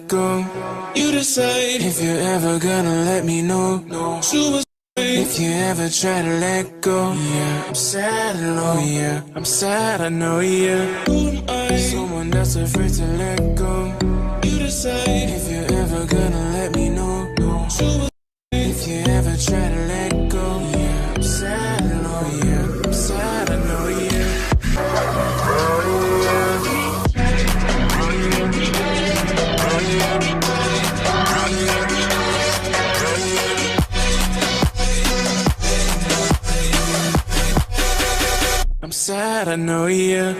go. You decide if you're ever gonna let me know. If you ever try to let go, yeah, I'm sad and low, yeah, I'm sad, I know, yeah. Who am I? Someone that's afraid to let go. You decide if you're ever gonna let me know. If you ever try to let go, yeah, I'm sad and low, yeah, I'm sad, I know, yeah. I'm sad, I know, yeah.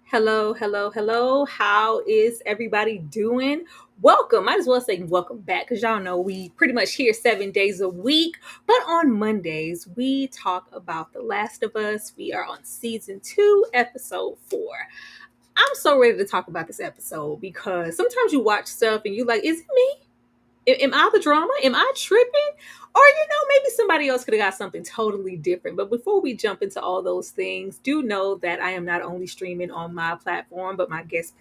Hello, hello, hello. How is everybody doing? Welcome. Might as well say welcome back because y'all know we pretty much here 7 days a week. But on Mondays, we talk about The Last of Us. We are on season 2, episode 4. I'm so ready to talk about this episode because sometimes you watch stuff and you're like, is it me? Am I the drama? Am I tripping? Or, maybe somebody else could have got something totally different. But before we jump into all those things, do know that I am not only streaming on my platform, but my guest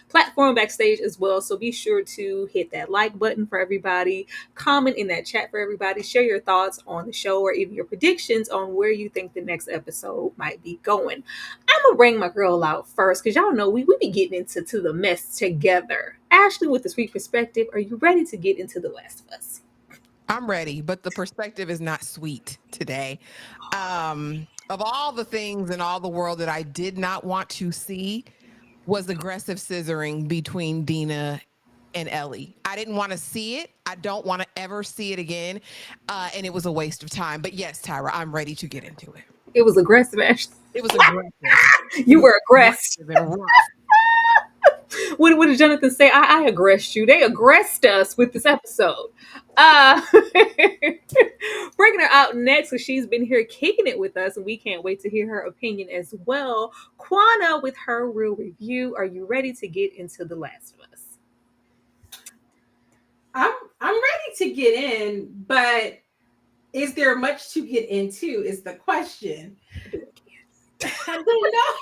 platform Backstage as well. So be sure to hit that like button for everybody, comment in that chat for everybody, share your thoughts on the show or even your predictions on where you think the next episode might be going. I'm going to bring my girl out first because y'all know we be getting into the mess together. Ashley, with the sweet perspective, are you ready to get into The Last of Us? I'm ready, but the perspective is not sweet today. Of all the things in all the world that I did not want to see was aggressive scissoring between Dina and Ellie. I didn't want to see it. I don't want to ever see it again. And it was a waste of time. But yes, Tyra, I'm ready to get into it. It was aggressive, Ashley. It was aggressive. You were aggressive. What did Jonathan say? I aggressed you. They aggressed us with this episode. Bringing her out next because she's been here kicking it with us, and we can't wait to hear her opinion as well. Quana with her real review. Are you ready to get into The Last of Us? I'm ready to get in, but is there much to get into is the question. I don't know.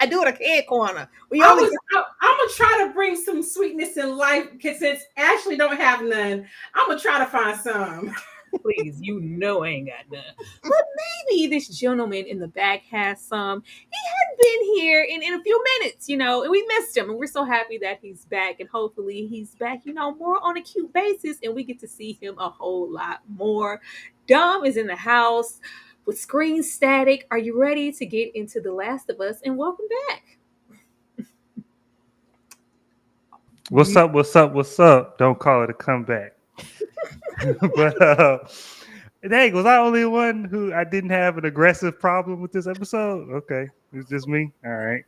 I do what I can, Quana. I'm gonna try to bring some sweetness in life because since Ashley don't have none, I'm gonna try to find some. Please, I ain't got none. But maybe this gentleman in the back has some. He hadn't been here in a few minutes, and we missed him. And we're so happy that he's back. And hopefully he's back, more on a cute basis. And we get to see him a whole lot more. Dom is in the house with screen static. Are you ready to get into The Last of Us? And welcome back. What's up? Don't call it a comeback. But dang, was I only one who I didn't have an aggressive problem with this episode? Okay, it's just me. All right,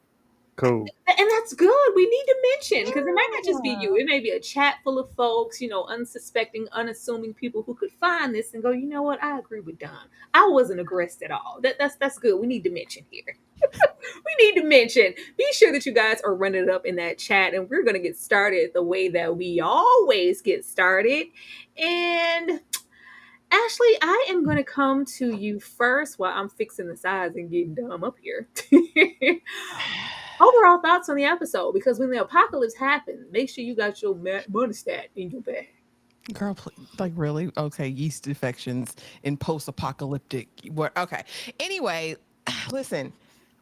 cool. And that's good. We need to mention because it might not just be you. It may be a chat full of folks, unsuspecting, unassuming people who could find this and go, you know what? I agree with Don. I wasn't aggressed at all. That's good. We need to mention here. We need to mention. Be sure that you guys are running it up in that chat, and we're going to get started the way that we always get started. And Ashley, I am going to come to you first while I'm fixing the sides and getting dumb up here. Overall thoughts on the episode, because when the apocalypse happens, make sure you got your money stat in your bag. Girl, like really? Okay, yeast infections in post-apocalyptic. What? Okay. Anyway, listen.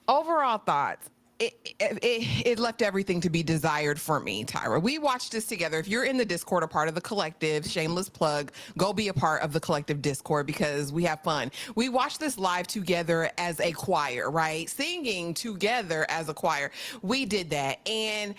Overall thoughts. It left everything to be desired for me, Tyra. We watched this together. If you're in the Discord or part of the collective, shameless plug, go be a part of the collective Discord because we have fun. We watched this live together as a choir, right? Singing together as a choir. We did that. And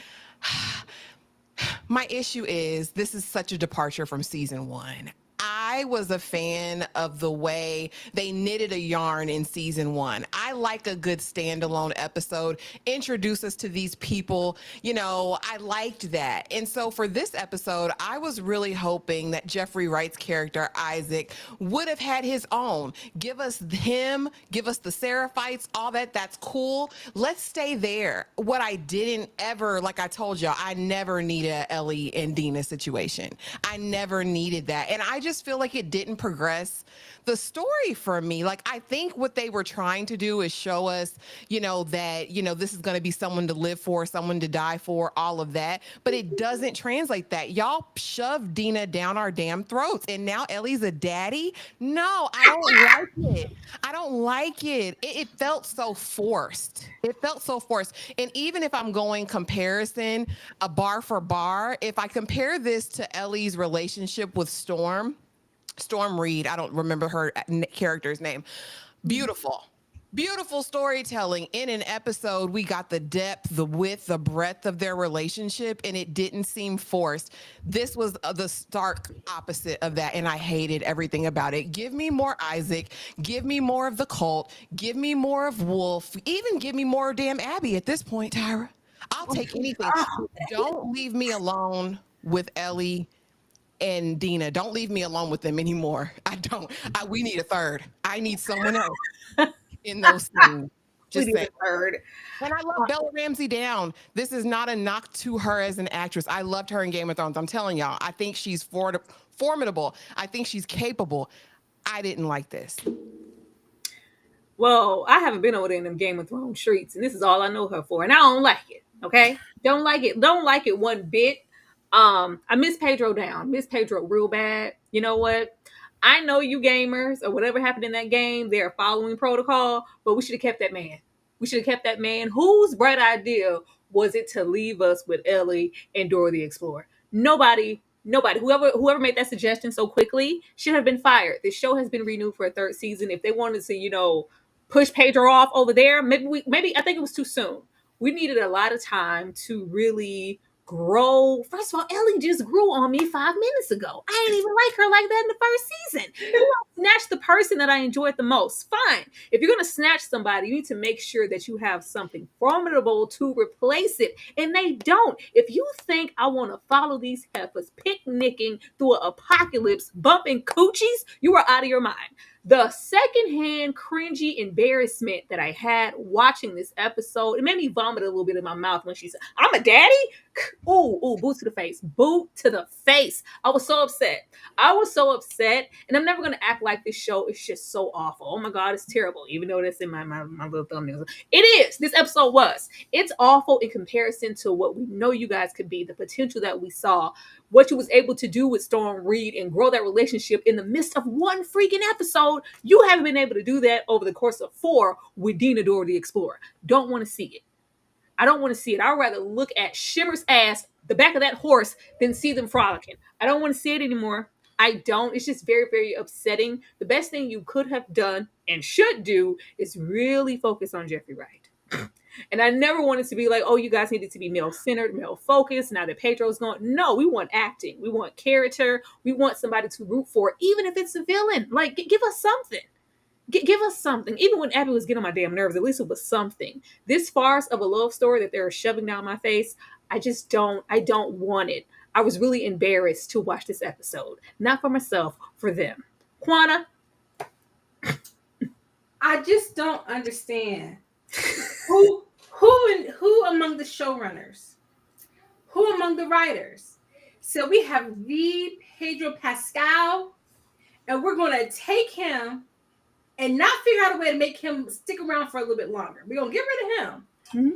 my issue is this is such a departure from season one. I was a fan of the way they knitted a yarn in season one. I like a good standalone episode, introduce us to these people. You know, I liked that. And so for this episode, I was really hoping that Jeffrey Wright's character, Isaac, would have had his own. Give us him, give us the Seraphites, all that. That's cool. Let's stay there. What I didn't ever, like I told y'all, I never needed an Ellie and Dina situation. I never needed that. And I just feel like it didn't progress the story for me. Like, I think what they were trying to do is show us, you know, that, you know, this is going to be someone to live for, someone to die for, all of that. But it doesn't translate that. Y'all shoved Dina down our damn throats. And now Ellie's a daddy. No, I don't like it. I don't like it. It felt so forced. It felt so forced. And even if I'm going comparison, a bar for bar, if I compare this to Ellie's relationship with Storm Reed, I don't remember her character's name. Beautiful storytelling. In an episode, we got the depth, the width, the breadth of their relationship, and it didn't seem forced. This was the stark opposite of that, and I hated everything about it. Give me more Isaac. Give me more of the cult. Give me more of Wolf. Even give me more damn Abby at this point, Tyra. I'll take anything. Don't leave me alone with Ellie and Dina. Don't leave me alone with them anymore. I don't. We need a third. I need someone else in those scenes. Just say third. And I love Bella Ramsey down. This is not a knock to her as an actress. I loved her in Game of Thrones. I'm telling y'all. I think she's formidable. I think she's capable. I didn't like this. Well, I haven't been over there in them Game of Thrones streets, and this is all I know her for, and I don't like it. Okay, don't like it. Don't like it one bit. I miss Pedro down. Miss Pedro real bad. You know what? I know you gamers or whatever happened in that game, they're following protocol, but we should have kept that man. We should have kept that man. Whose bright idea was it to leave us with Ellie and Dora the Explorer? Nobody. Whoever made that suggestion so quickly should have been fired. This show has been renewed for a third season. If they wanted to, push Pedro off over there, maybe I think it was too soon. We needed a lot of time to really grow. First of all, Ellie just grew on me 5 minutes ago. I didn't even like her like that in the first season. You snatch the person that I enjoyed the most. Fine. If you're going to snatch somebody, you need to make sure that you have something formidable to replace it. And they don't. If you think I want to follow these heifers picnicking through an apocalypse, bumping coochies, you are out of your mind. The secondhand cringy embarrassment that I had watching this episode, it made me vomit a little bit in my mouth when she said, "I'm a daddy." Ooh, boot to the face. Boot to the face. I was so upset. And I'm never going to act like this show is just so awful. Oh my God, it's terrible. Even though that's in my little thumbnails. It is. This episode was. It's awful in comparison to what we know you guys could be, the potential that we saw, what you was able to do with Storm Reed and grow that relationship in the midst of one freaking episode. You haven't been able to do that over the course of 4 with Dina Dora the Explorer. Don't want to see it. I don't want to see it. I'd rather look at Shimmer's ass, the back of that horse, than see them frolicking. I don't want to see it anymore. I don't. It's just very, very upsetting. The best thing you could have done and should do is really focus on Jeffrey Wright. And I never wanted to be like, oh, you guys needed to be male-centered, male-focused. Now that Pedro's gone. No, we want acting. We want character. We want somebody to root for, even if it's a villain. Like, give us something. Give us something. Even when Abby was getting on my damn nerves, at least it was something. This farce of a love story that they're shoving down my face, I don't want it. I was really embarrassed to watch this episode. Not for myself, for them. Quana? I just don't understand. Who among the showrunners? Who among the writers? So we have the Pedro Pascal, and we're going to take him and not figure out a way to make him stick around for a little bit longer. We're going to get rid of him. Mhm.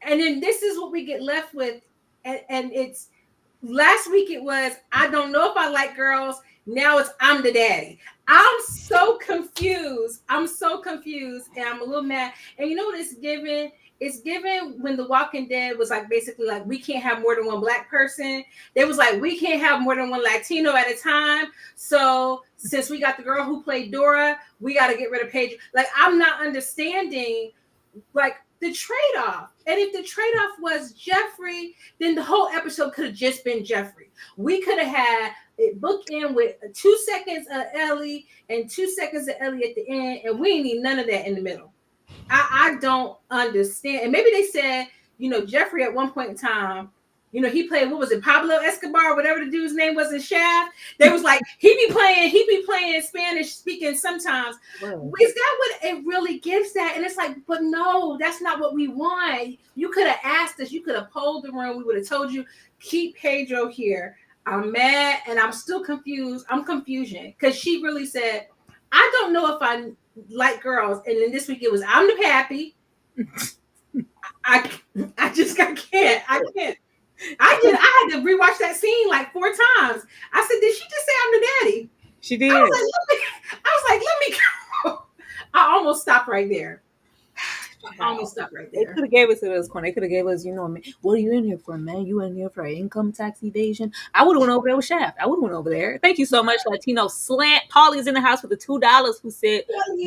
And then this is what we get left with. And it's last week it was, I don't know if I like girls. Now it's I'm the daddy. I'm so confused. I'm so confused. And I'm a little mad. And you know what it's given? It's given when The Walking Dead was like basically like we can't have more than one black person. They was like we can't have more than one Latino at a time. So since we got the girl who played Dora, we got to get rid of Pedro. Like I'm not understanding like the trade-off. And if the trade-off was Jeffrey, then the whole episode could have just been Jeffrey. We could have had it bookend with 2 seconds of Ellie and 2 seconds of Ellie at the end, and we ain't need none of that in the middle. I don't understand. And maybe they said, you know, Jeffrey at one point in time, you know, he played, what was it, Pablo Escobar, whatever the dude's name was in Shaft. They was like, he be playing Spanish speaking sometimes. Well, Is that what it really gives that? And it's like, but no, that's not what we want. You could have asked us, you could have polled the room. We would have told you, keep Pedro here. I'm mad and I'm still confused. I'm confusion because she really said, I don't know if I like girls. And then this week it was, I'm the pappy. I can't. I had to rewatch that scene like 4 times. I said, did she just say I'm the daddy? she did. I was like, let me go. I almost stopped right there. They could have gave us to this corner. They could have gave us, you know, what are you in here for, man? You in here for income tax evasion? I would have went over there with Shaft. I would have went over there. Thank you so much, Latino Slant. Paulie's in the house with the $2 who said,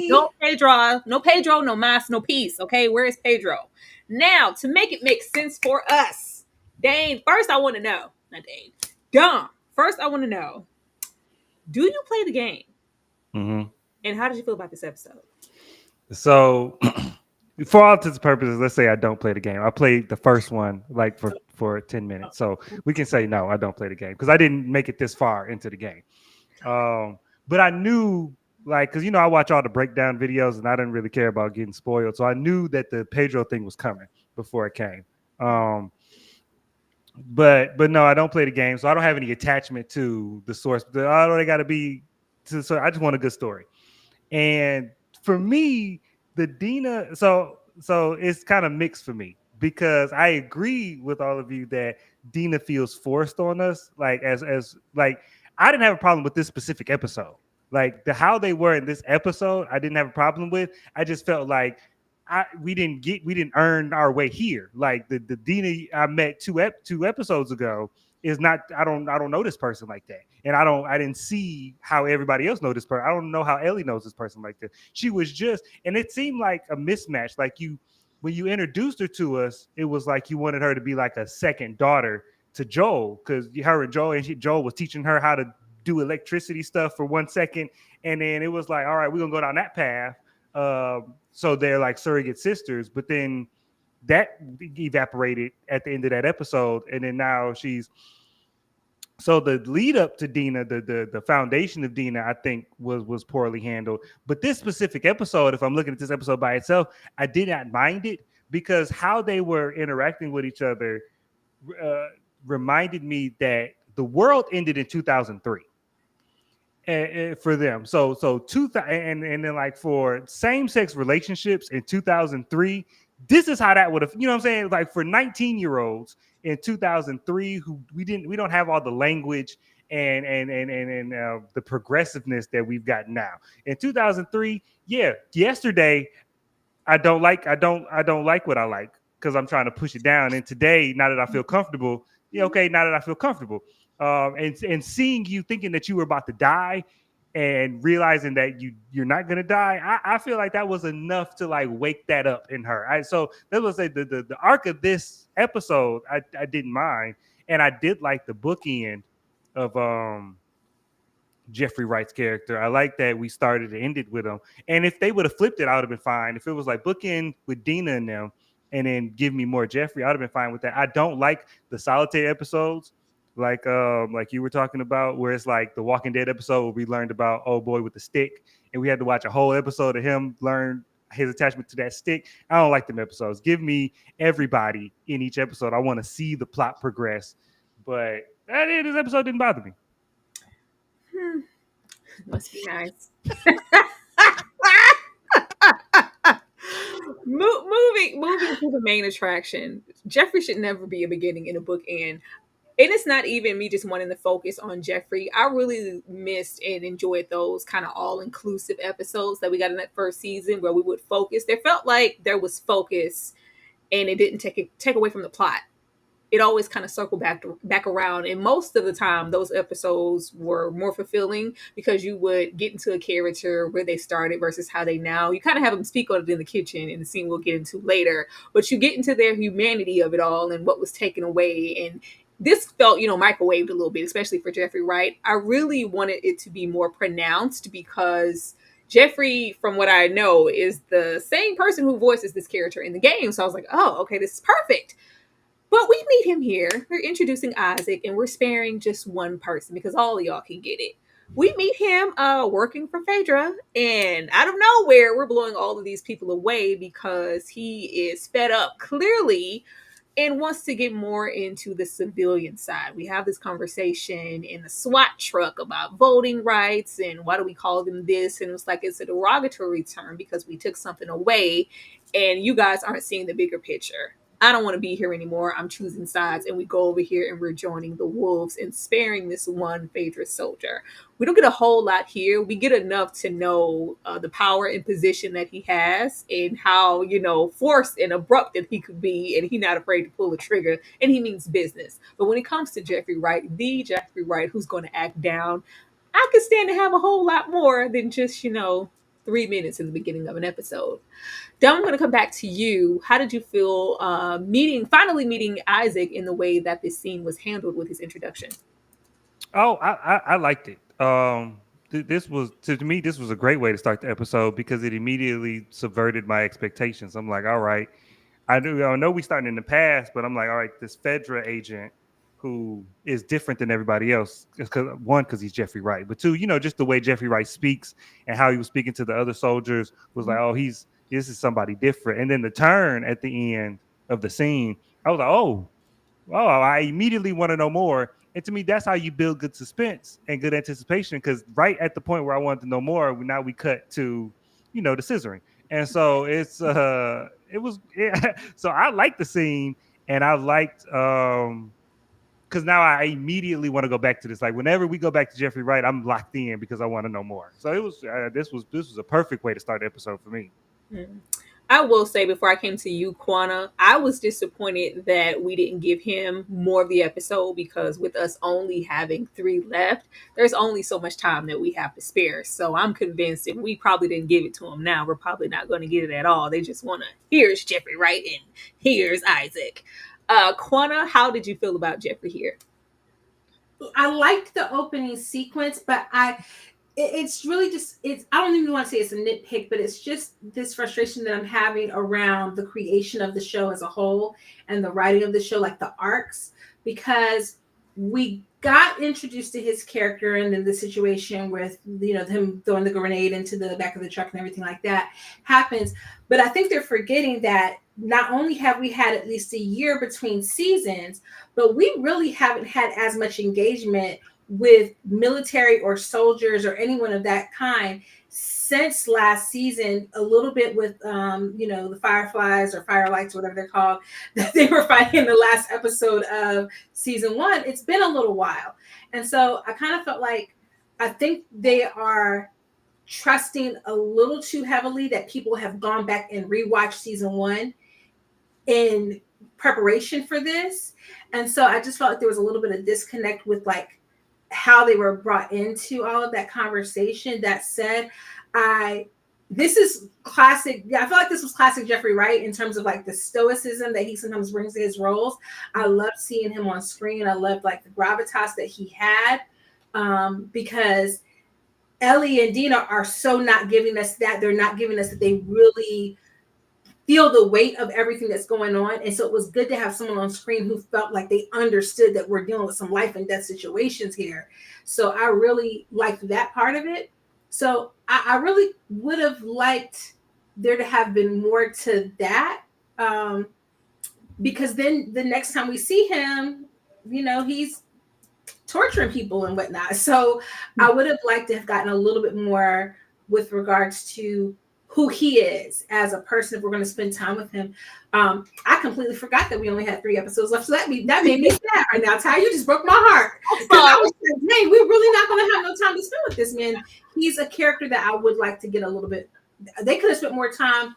no Pedro, no mas, no peace. Okay, where is Pedro? Now, to make it make sense for us, Dane, first I want to know, not Dane, Dom, first I want to know, do you play the game? Mm-hmm. And how did you feel about this episode? So, for all intents and purposes, let's say I don't play the game. I played the first one like for 10 minutes. So we can say, no, I don't play the game because I didn't make it this far into the game. But I knew, like, because, you know, I watch all the breakdown videos and I didn't really care about getting spoiled. So I knew that the Pedro thing was coming before it came. But no, I don't play the game. So I don't have any attachment to the source. They got to be. So I just want a good story. And for me, the Dina, so it's kind of mixed for me because I agree with all of you that Dina feels forced on us. Like as like I didn't have a problem with this specific episode. Like how they were in this episode, I didn't have a problem with. I just felt like we didn't earn our way here. Like the Dina I met two episodes ago is not. I don't know this person like that, and I didn't see how everybody else know this person. I don't know how Ellie knows this person like this. She was just, and it seemed like a mismatch. Like when you introduced her to us, it was like you wanted her to be like a second daughter to Joel, because her and Joel, Joel was teaching her how to do electricity stuff for 1 second, and then it was like, all right, we're gonna go down that path. So they're like surrogate sisters, but then that evaporated at the end of that episode, and then now she's. So the lead up to Dina, the foundation of Dina, I think was poorly handled. But this specific episode, if I'm looking at this episode by itself, I did not mind it because how they were interacting with each other reminded me that the world ended in 2003. For them, so 2000, and then like for same-sex relationships in 2003, this is how that would have, you know what I'm saying, like for 19-year-olds in 2003 who we don't have all the language and the progressiveness that we've got now. In 2003, yeah, yesterday I don't like what I like because I'm trying to push it down, and today, now that I feel comfortable, yeah, okay, now that I feel comfortable. And seeing you thinking that you were about to die and realizing that you're not gonna die, I feel like that was enough to like wake that up in her. So that was the arc of this episode. I didn't mind, and I did like the bookend of Jeffrey Wright's character. I like that we started and ended with him. And if they would have flipped it, I would have been fine. If it was like bookend with Dina and them, and then give me more Jeffrey, I'd have been fine with that. I don't like the solitary episodes, like you were talking about, where it's like the Walking Dead episode where we learned about old boy with the stick, and we had to watch a whole episode of him learn his attachment to that stick. I don't like them episodes. Give me everybody in each episode. I want to see the plot progress. But this episode didn't bother me. Must be nice. Moving to the main attraction. Jeffrey should never be a beginning in a book end. And it's not even me just wanting to focus on Jeffrey. I really missed and enjoyed those kind of all-inclusive episodes that we got in that first season where we would focus. There felt like there was focus and it didn't take away from the plot. It always kind of circled back around, and most of the time those episodes were more fulfilling because you would get into a character where they started versus how they now. You kind of have them speak on it in the kitchen in the scene we'll get into later, but you get into their humanity of it all and what was taken away. And this felt, microwaved a little bit, especially for Jeffrey Wright. I really wanted it to be more pronounced because Jeffrey, from what I know, is the same person who voices this character in the game. So I was like, oh, okay, this is perfect. But we meet him here. We're introducing Isaac, and we're sparing just one person because all of y'all can get it. We meet him working for Phaedra, and out of nowhere, we're blowing all of these people away because he is fed up, clearly, and wants to get more into the civilian side. We have this conversation in the SWAT truck about voting rights and why do we call them this? And it's like it's a derogatory term because we took something away, and you guys aren't seeing the bigger picture. I don't want to be here anymore. I'm choosing sides. And we go over here and we're joining the wolves and sparing this one Phaedra soldier. We don't get a whole lot here. We get enough to know the power and position that he has and how, forced and abrupt that he could be. And he's not afraid to pull the trigger. And he means business. But when it comes to Jeffrey Wright, the Jeffrey Wright who's going to act down, I could stand to have a whole lot more than just, 3 minutes in the beginning of an episode. Dom, I'm going to come back to you. How did you feel finally meeting Isaac in the way that this scene was handled with his introduction? Oh, I liked it. This was, to me, this was a great way to start the episode because it immediately subverted my expectations. I'm like, all right, I know we started in the past, but I'm like, all right, this Phaedra agent who is different than everybody else. Because he's Jeffrey Wright, but two, just the way Jeffrey Wright speaks and how he was speaking to the other soldiers was like, oh, this is somebody different. And then the turn at the end of the scene, I was like, oh, I immediately want to know more. And to me, that's how you build good suspense and good anticipation. Because right at the point where I wanted to know more, now we cut to, the scissoring. And so so I liked the scene, and I liked because now I immediately want to go back to this. Like whenever we go back to Jeffrey Wright, I'm locked in because I want to know more. So it was this was a perfect way to start the episode for me. I will say before I came to you, Quana, I was disappointed that we didn't give him more of the episode because with us only having 3 left, there's only so much time that we have to spare. So I'm convinced if we probably didn't give it to him now, we're probably not going to get it at all. They just want to, here's Jeffrey Wright and here's Isaac. Quana, how did you feel about Jeffrey here? I liked the opening sequence, but it's really just, I don't even want to say it's a nitpick, but it's just this frustration that I'm having around the creation of the show as a whole and the writing of the show, like the arcs, because we got introduced to his character and then the situation with, him throwing the grenade into the back of the truck and everything like that happens. But I think they're forgetting that not only have we had at least a year between seasons, but we really haven't had as much engagement with military or soldiers or anyone of that kind since last season. A little bit with the Fireflies or Firelights, whatever they're called, that they were fighting in the last episode of season 1. It's been a little while, and so I kind of felt like I think they are trusting a little too heavily that people have gone back and rewatched season 1 in preparation for this. And so I just felt like there was a little bit of disconnect with like how they were brought into all of that conversation. That said, this is classic. Yeah, I feel like this was classic Jeffrey Wright in terms of like the stoicism that he sometimes brings to his roles. I loved seeing him on screen. I loved like the gravitas that he had, because Ellie and Dina are so not giving us that. They're not giving us that they really feel the weight of everything that's going on. And so it was good to have someone on screen who felt like they understood that we're dealing with some life and death situations here. So I really liked that part of it. So I really would have liked there to have been more to that, because then the next time we see him, he's torturing people and whatnot. So I would have liked to have gotten a little bit more with regards to who he is as a person if we're going to spend time with him. I completely forgot that we only had 3 episodes left. So that made me sad right now. Ty, you just broke my heart. Because I was like, dang, we're really not going to have no time to spend with this man. He's a character that I would like to get a little bit. They could have spent more time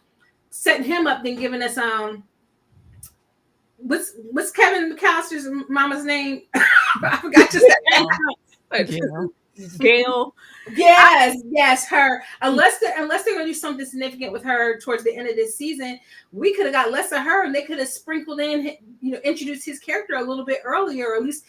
setting him up than giving us what's Kevin McAllister's mama's name? I forgot just that. Gail. Yes, her. Unless they're gonna do something significant with her towards the end of this season, we could have got less of her, and they could have sprinkled in, introduced his character a little bit earlier, or at least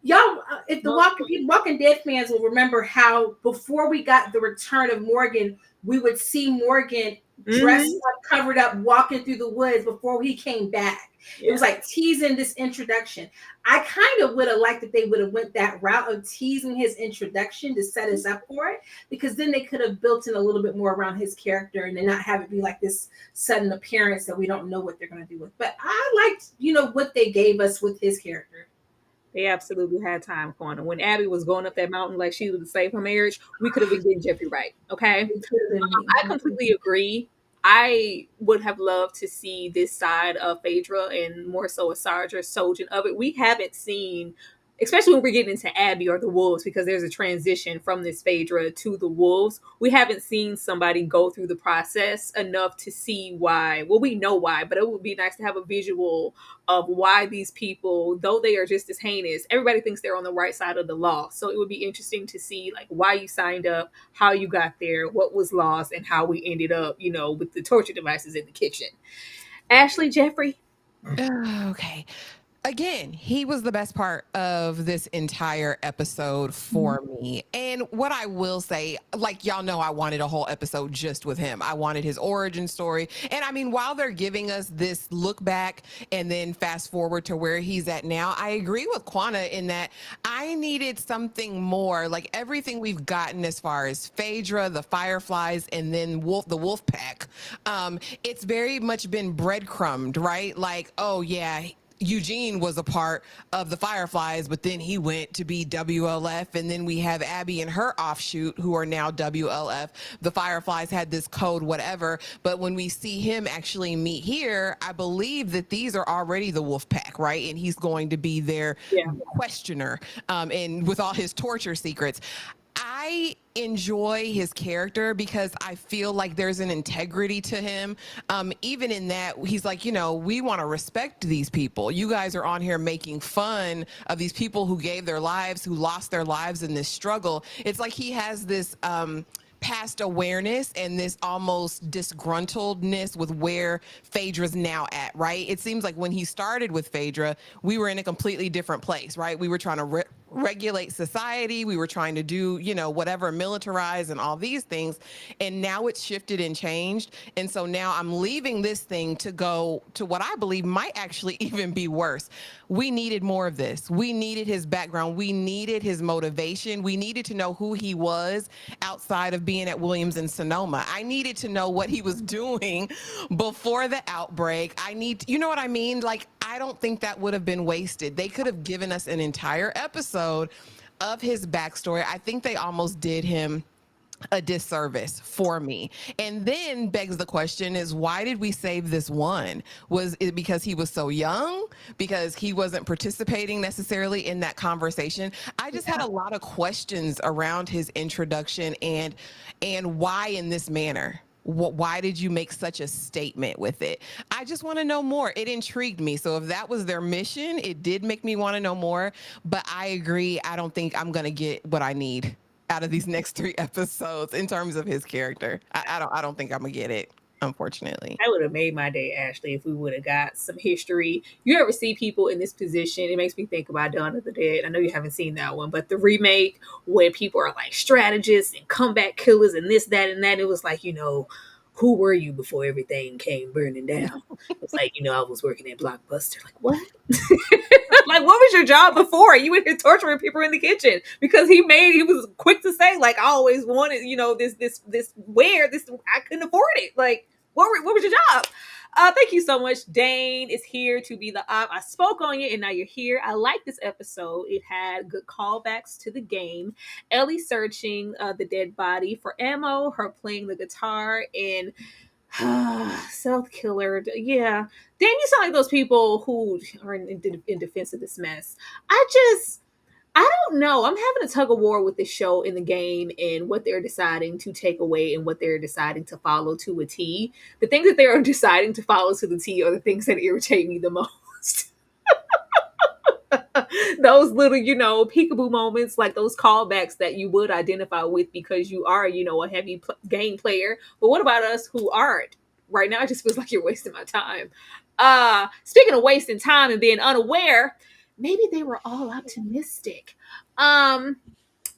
y'all. If the Walking Dead fans will remember how before we got the return of Morgan, we would see Morgan dressed up, covered up, walking through the woods before he came back. It was like teasing this introduction. I kind of would have liked that they would have went that route of teasing his introduction to set us up for it, because then they could have built in a little bit more around his character and then not have it be like this sudden appearance that we don't know what they're going to do with. But I liked, what they gave us with his character. They absolutely had time for him. When Abby was going up that mountain like she was to save her marriage, we could have been getting Jeffrey right. Okay. I completely agree. I would have loved to see this side of Phaedra and more so a Soldier of it. We haven't seen, especially when we're getting into Abby or the Wolves, because there's a transition from this Phaedra to the Wolves. We haven't seen somebody go through the process enough to see why. Well, we know why, but it would be nice to have a visual of why these people, though they are just as heinous, everybody thinks they're on the right side of the law. So it would be interesting to see like why you signed up, how you got there, what was lost, and how we ended up, with the torture devices in the kitchen. Ashley, Jeffrey. Okay. Again, he was the best part of this entire episode for me. And what I will say, like, y'all know I wanted a whole episode just with him. I wanted his origin story. And I mean, while they're giving us this look back and then fast forward to where he's at now, I agree with Quana in that I needed something more, like everything we've gotten as far as Phaedra, the Fireflies, and then the Wolf Pack. It's very much been breadcrumbed, right? Like, oh yeah, Eugene was a part of the Fireflies, but then he went to be WLF, and then we have Abby and her offshoot who are now WLF. The Fireflies had this code, whatever, but when we see him actually meet here, I believe that these are already the Wolf Pack, right? And he's going to be their questioner, and with all his torture secrets. I enjoy his character because I feel like there's an integrity to him. Even in that, he's like, we want to respect these people. You guys are on here making fun of these people who gave their lives, who lost their lives in this struggle. It's like he has this past awareness and this almost disgruntledness with where Phaedra's now at, right? It seems like when he started with Phaedra, we were in a completely different place, right? We were trying to regulate society. We were trying to do, whatever, militarize and all these things. And now it's shifted and changed. And so now I'm leaving this thing to go to what I believe might actually even be worse. We needed more of this. We needed his background. We needed his motivation. We needed to know who he was outside of being at Williams and Sonoma. I needed to know what he was doing before the outbreak. You know what I mean? Like, I don't think that would have been wasted. They could have given us an entire episode of his backstory. I think they almost did him a disservice for me. And then begs the question is, why did we save this one? Was it because he was so young? Because he wasn't participating necessarily in that conversation? I just had a lot of questions around his introduction and why in this manner. Why did you make such a statement with it? I just want to know more. It intrigued me. So if that was their mission, it did make me want to know more. But I agree. I don't think I'm going to get what I need out of these next 3 episodes in terms of his character. I don't think I'm going to get it, unfortunately. That would have made my day, Ashley, if we would have got some history. You ever see people in this position? It makes me think about Dawn of the Dead. I know you haven't seen that one, but the remake when people are like strategists and comeback killers and this, that, and that. It was like, who were you before everything came burning down? It's like, I was working at Blockbuster. Like, what? Like, what was your job before? You were here torturing people in the kitchen because he was quick to say, like, I always wanted, this I couldn't afford it. Like, what was your job? Thank you so much. Dane is here to be the op. I spoke on it and now you're here. I like this episode. It had good callbacks to the game. Ellie searching the dead body for ammo, her playing the guitar, and self killer. Yeah. Dan, you sound like those people who are in defense of this mess. I don't know. I'm having a tug of war with the show in the game and what they're deciding to take away and what they're deciding to follow to a T. The things that they are deciding to follow to the T are the things that irritate me the most. Those little, peekaboo moments, like those callbacks that you would identify with because you are, a heavy game player. But what about us who aren't? Right now, it just feels like you're wasting my time. Speaking of wasting time and being unaware, maybe they were all optimistic. Yeah,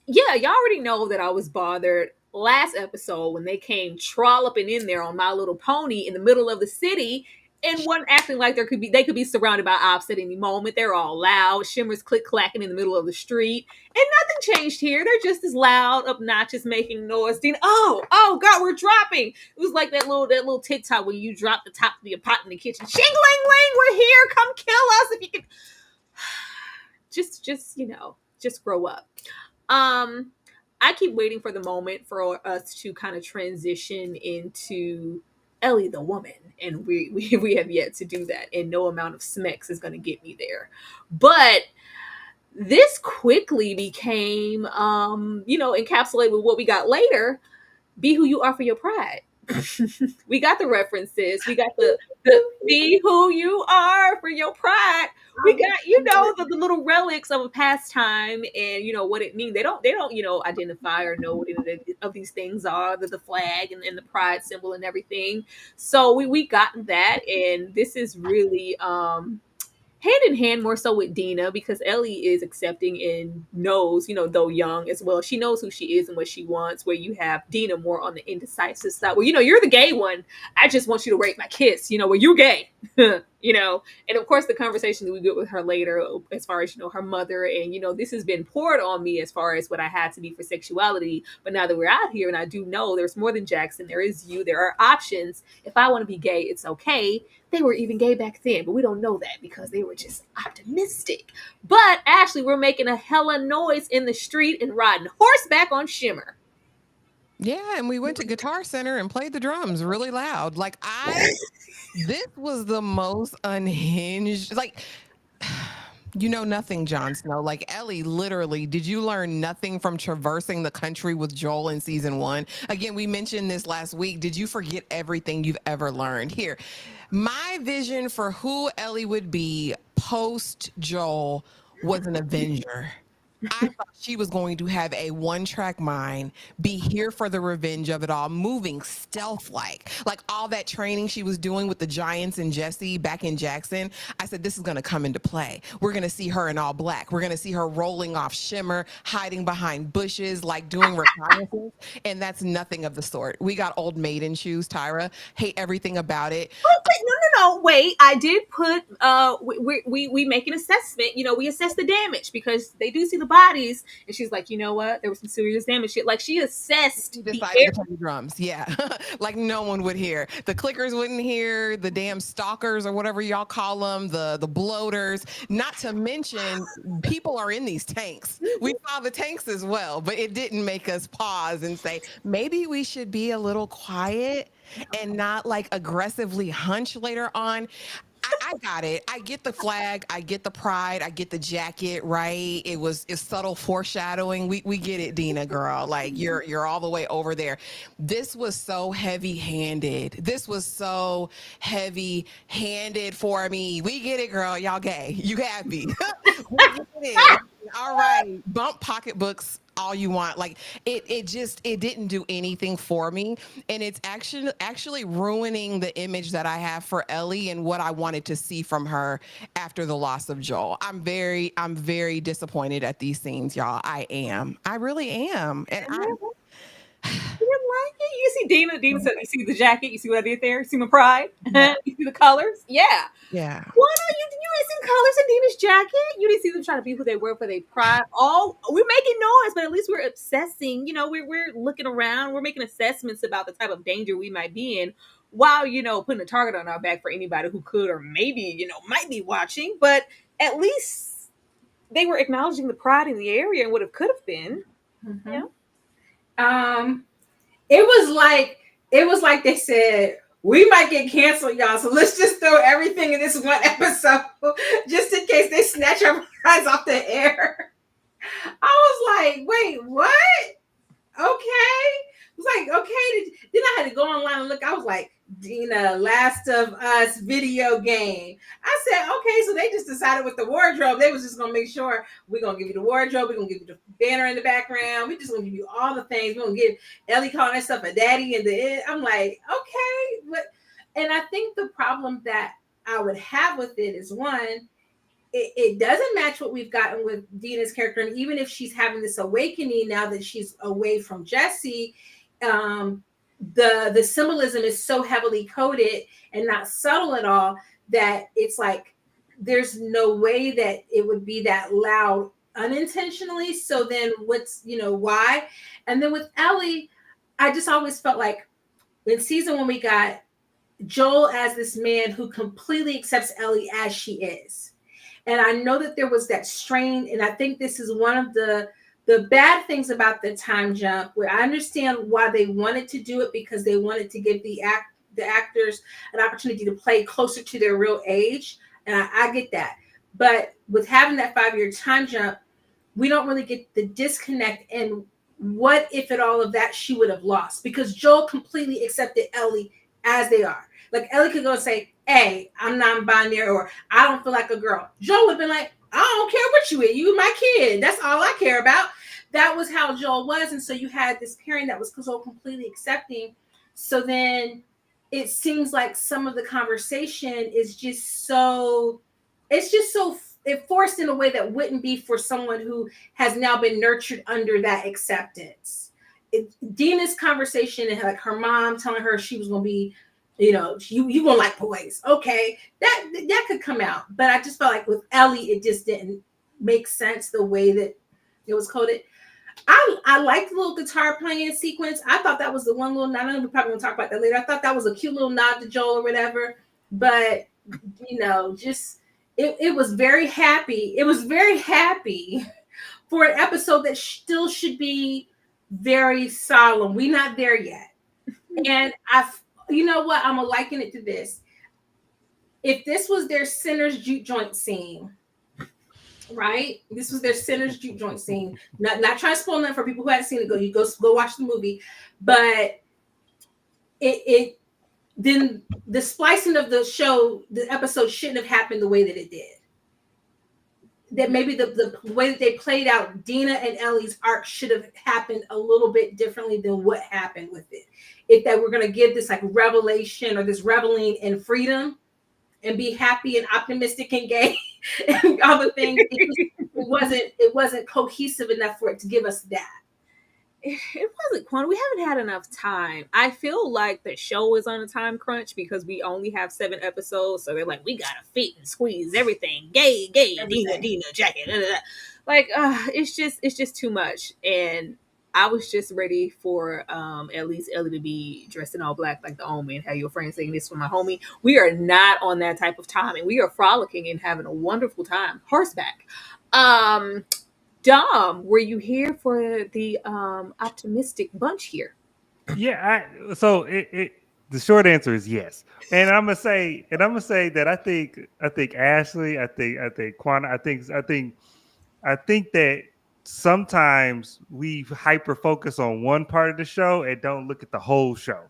y'all already know that I was bothered last episode when they came trolloping in there on My Little Pony in the middle of the city and one acting like they could be surrounded by ops at any moment. They're all loud, Shimmer's click clacking in the middle of the street, and nothing changed here. They're just as loud, obnoxious, making noise. Dina, oh God, we're dropping. It was like that little TikTok when you drop the top of your pot in the kitchen. Shing-ling-ling, we're here. Come kill us if you can. Just grow up. I keep waiting for the moment for us to kind of transition into Ellie the woman, and we have yet to do that, and no amount of smecks is going to get me there. But this quickly became, encapsulated with what we got later. Be who you are for your pride. We got the references. We got the be who you are for your pride. We got, the little relics of a pastime and, what it means. They don't, identify or know what any of these things are, the flag and the pride symbol and everything. So we gotten that. And this is really, hand in hand more so with Dina because Ellie is accepting and knows, though young as well, she knows who she is and what she wants, where you have Dina more on the indecisive side where, you're the gay one. I just want you to rape my kiss, where you're gay, and of course the conversation that we get with her later as far as, her mother and, this has been poured on me as far as what I had to be for sexuality. But now that we're out here and I do know there's more than Jackson, there is you, there are options. If I want to be gay, it's okay. They were even gay back then, but we don't know that because they were just optimistic. But Ashley, we're making a hella noise in the street and riding horseback on Shimmer. Yeah, and we went to Guitar Center and played the drums really loud. This was the most unhinged, nothing, Jon Snow. Like Ellie, literally, did you learn nothing from traversing the country with Joel in season 1? Again, we mentioned this last week. Did you forget everything you've ever learned? Here, my vision for who Ellie would be post Joel was an Avenger. I thought she was going to have a one-track mind, be here for the revenge of it all, moving stealth-like. Like all that training she was doing with the Giants and Jesse back in Jackson, I said, this is going to come into play. We're going to see her in all black. We're going to see her rolling off Shimmer, hiding behind bushes, like doing reconnaissance, and that's nothing of the sort. We got old maiden shoes, Tyra. Hate everything about it. No, wait. I did put, we make an assessment. We assess the damage because they do see the bodies. And she's like, you know what? There was some serious damage. She assessed. She decided to play the drums. Yeah. Like no one would hear. The clickers wouldn't hear, the damn stalkers or whatever y'all call them, the bloaters. Not to mention, people are in these tanks. We saw the tanks as well, but it didn't make us pause and say, maybe we should be a little quiet and not like aggressively hunch later on. I got it. I get the flag. I get the pride. I get the jacket, right? It's subtle foreshadowing. We get it, Dina, girl. Like you're all the way over there. This was so heavy-handed. This was so heavy-handed for me. We get it, girl. Y'all gay. You happy. We get it. All right. Bump pocketbooks all you want. Like it didn't do anything for me, and it's actually ruining the image that I have for Ellie and what I wanted to see from her after the loss of Joel. I'm very disappointed at these scenes, y'all. I really am. And You didn't like it? You see Dina. Dina said, "You see the jacket? You see what I did there? You see my pride? Yeah. You see the colors? Yeah. Yeah. What are you? You didn't see the colors in Dina's jacket? You didn't see them trying to be who they were for their pride? Oh, we're making noise, but at least we're obsessing. We're looking around. We're making assessments about the type of danger we might be in. while, putting a target on our back for anybody who could or maybe, might be watching, but at least they were acknowledging the pride in the area and what it could have been. Mm-hmm. It was like they said, we might get canceled, y'all, so let's just throw everything in this one episode just in case they snatch our eyes off the air. I was like, wait, what? Okay. It was like, okay. Then I had to go online and look. I was like, Dina, Last of Us video game. I said, okay, so they just decided with the wardrobe, they was just going to make sure we're going to give you the wardrobe. We're going to give you the banner in the background. We're just going to give you all the things. We're going to give Ellie calling herself a daddy in the end. I'm like, okay. And I think the problem that I would have with it is, one, it doesn't match what we've gotten with Dina's character. And even if she's having this awakening now that she's away from Jesse, the symbolism is so heavily coded and not subtle at all that it's like there's no way that it would be that loud unintentionally. So then why? And then with Ellie, I just always felt like in season 1 we got Joel as this man who completely accepts Ellie as she is. And I know that there was that strain, and I think this is one of the bad things about the time jump, where I understand why they wanted to do it, because they wanted to give the actors an opportunity to play closer to their real age. And I get that. But with having that 5-year time jump, we don't really get the disconnect. And what if at all of that she would have lost? Because Joel completely accepted Ellie as they are. Like Ellie could go and say, hey, I'm non-binary, or I don't feel like a girl. Joel would have been like, I don't care what you is. You my kid. That's all I care about. That was how Joel was. And so you had this pairing that was so completely accepting. So then it seems like some of the conversation is just so, it forced in a way that wouldn't be for someone who has now been nurtured under that acceptance. Dina's conversation and like her mom telling her she was going to be, you gonna like boys. Okay, that could come out. But I just felt like with Ellie, it just didn't make sense the way that it was coded. I liked the little guitar playing sequence. I thought that was the one little, I know we're probably gonna talk about that later. I thought that was a cute little nod to Joel or whatever. But just it was very happy. It was very happy for an episode that still should be very solemn. We're not there yet. And you know what? I'm gonna liken it to this. If this was their Sinner's juke joint scene, right? This was their Sinner's juke joint scene. Not trying to spoil that for people who haven't seen it. Go watch the movie. But it then the splicing of the episode shouldn't have happened the way that it did. That maybe the way that they played out Dina and Ellie's arc should have happened a little bit differently than what happened with it. If that we're going to give this like revelation or this reveling in freedom and be happy and optimistic and gay and all the things, it wasn't cohesive enough for it to give us that. It wasn't Quan. We haven't had enough time. I feel like the show is on a time crunch because we only have 7 episodes. So they're like, we gotta fit and squeeze everything. Gay, everything. Dina, jacket. Blah, blah, blah. Like, it's just too much. And I was just ready for at least Ellie to be dressed in all black like the Omen. Have your friend saying this for my homie. We are not on that type of time, and we are frolicking and having a wonderful time. Horseback. Dom, were you here for the optimistic bunch here? Yeah, so the short answer is yes. And I'm gonna say that I think Ashley, I think Quana, I think that sometimes we hyper focus on one part of the show and don't look at the whole show,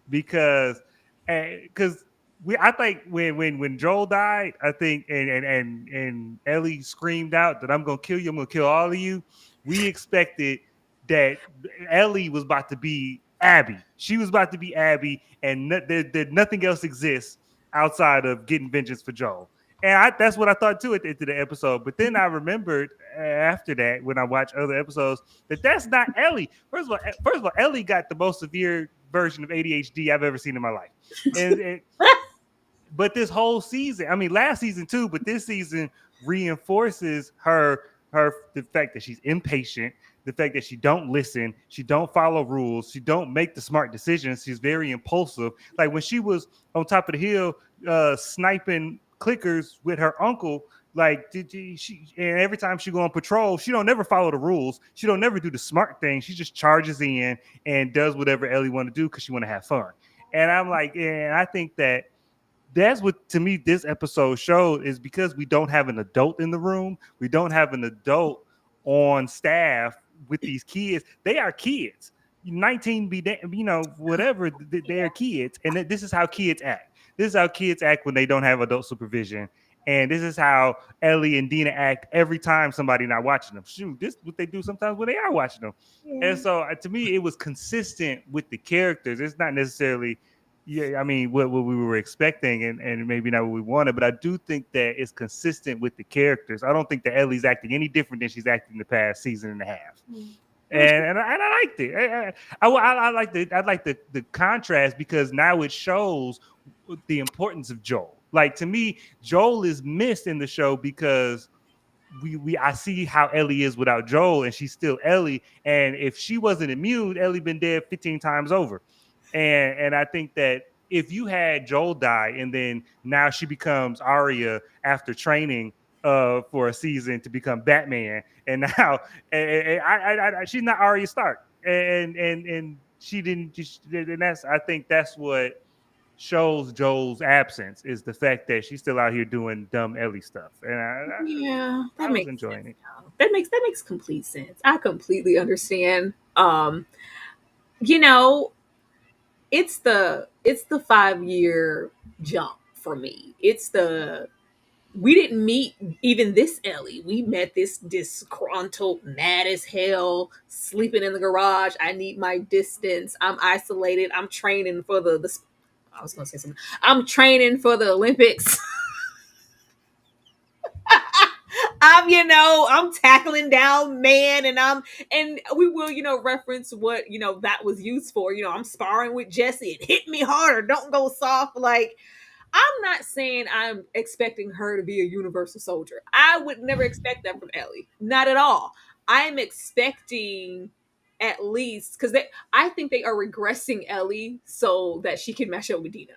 because I think when Joel died, I think and Ellie screamed out that I'm gonna kill you, I'm gonna kill all of you. We expected that Ellie was about to be Abby. She was about to be Abby, and nothing else exists outside of getting vengeance for Joel. And that's what I thought too at the end of the episode. But then I remembered after that, when I watched other episodes, that's not Ellie. First of all, Ellie got the most severe version of ADHD I've ever seen in my life. But this whole season, I mean, last season too, but this season reinforces her the fact that she's impatient, the fact that she don't listen, she don't follow rules, she don't make the smart decisions, she's very impulsive. Like when she was on top of the hill sniping clickers with her uncle, like and every time she go on patrol, she don't never follow the rules, she don't never do the smart thing, she just charges in and does whatever Ellie want to do because she want to have fun. And I'm like, and I think that's what, to me, this episode showed, is because we don't have an adult in the room, we don't have an adult on staff with these kids. They are kids. 19 be, whatever, they are kids. And this is how kids act. This is how kids act when they don't have adult supervision. And this is how Ellie and Dina act every time somebody not watching them. Shoot, this is what they do sometimes when they are watching them. And so to me, it was consistent with the characters. It's not necessarily, I mean, what we were expecting and maybe not what we wanted, but I do think that it's consistent with the characters. I don't think that Ellie's acting any different than she's acted in the past season and a half. And I liked it. I like the contrast, because now it shows the importance of Joel. Like, to me, Joel is missed in the show because I see how Ellie is without Joel, and she's still Ellie. And if she wasn't immune, Ellie been dead 15 times over. And I think that if you had Joel die and then now she becomes Arya after training for a season to become Batman, and now she's not Arya Stark, and she didn't. And I think that's what shows Joel's absence, is the fact that she's still out here doing dumb Ellie stuff. And I was enjoying it. That makes complete sense. I completely understand. It's the 5-year jump for me. We didn't meet even this Ellie. We met this disgruntled, mad as hell, sleeping in the garage. I need my distance. I'm isolated. I'm training for the I was gonna say something. I'm training for the Olympics. I'm tackling down man, and we will, reference what, that was used for. I'm sparring with Jesse, and hit me harder. Don't go soft. Like, I'm not saying I'm expecting her to be a universal soldier. I would never expect that from Ellie. Not at all. I'm expecting, at least, because I think they are regressing Ellie so that she can match up with Dina.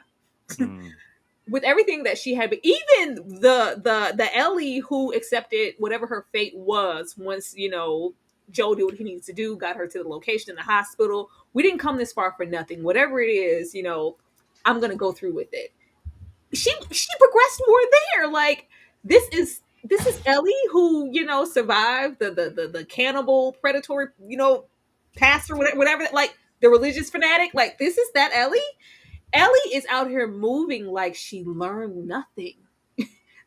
With everything that she had, but even the Ellie who accepted whatever her fate was once, Joe did what he needs to do, got her to the location in the hospital. We didn't come this far for nothing. Whatever it is, I'm gonna go through with it. She progressed more there. Like, this is Ellie who, survived the cannibal predatory, pastor, whatever, like the religious fanatic. Like, this is that Ellie. Ellie is out here moving like she learned nothing.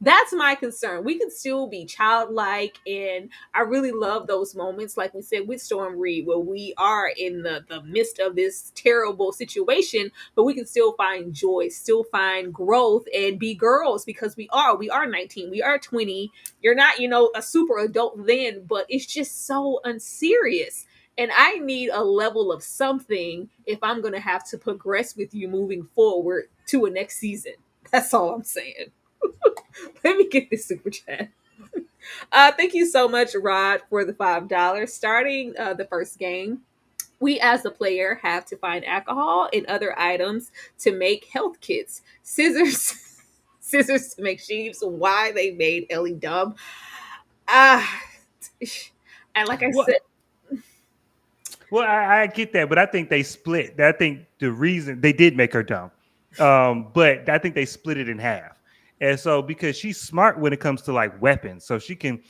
That's my concern. We can still be childlike, and I really love those moments, like we said with Storm Reed, where we are in the midst of this terrible situation, but we can still find joy, still find growth, and be girls, because we are 19, we are 20. You're not, a super adult then, but it's just so unserious. And I need a level of something if I'm going to have to progress with you moving forward to a next season. That's all I'm saying. Let me get this super chat. Thank you so much, Rod, for the $5. Starting the first game, we as the player have to find alcohol and other items to make health kits. Scissors to make sheaves. Why they made Ellie dumb. And like I said, well, I get that, but I think they split. I think the reason they did make her dumb, but I think they split it in half. And so, because she's smart when it comes to like weapons, so she can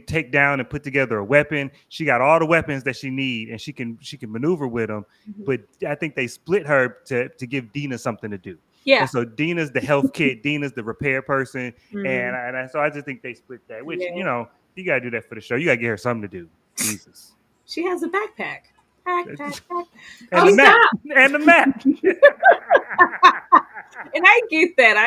take down and put together a weapon. She got all the weapons that she need, and she can maneuver with them. Mm-hmm. But I think they split her to give Dina something to do. Yeah. And so Dina's the health kit, Dina's the repair person, mm-hmm. and so I just think they split that. Which you gotta do that for the show. You gotta get her something to do. Jesus. She has a backpack. And the map. And I get that.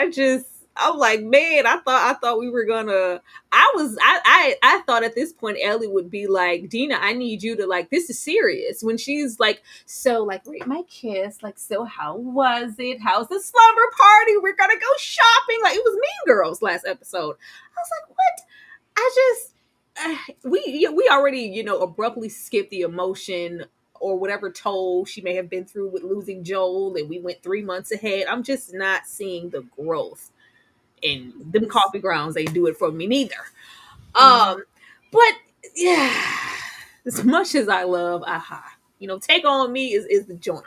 I'm like, man, I thought we were gonna. I thought at this point Ellie would be like, Dina, I need you to, like, this is serious. When she's like, so, like, rate my kiss, like, so how was it? How's the slumber party? We're gonna go shopping. Like, it was Mean Girls last episode. I was like, what? we already, abruptly skipped the emotion or whatever toll she may have been through with losing Joel, and we went 3 months ahead. I'm just not seeing the growth, and them coffee grounds ain't do it for me neither. But yeah, as much as I love Aha, Take On Me is the joint.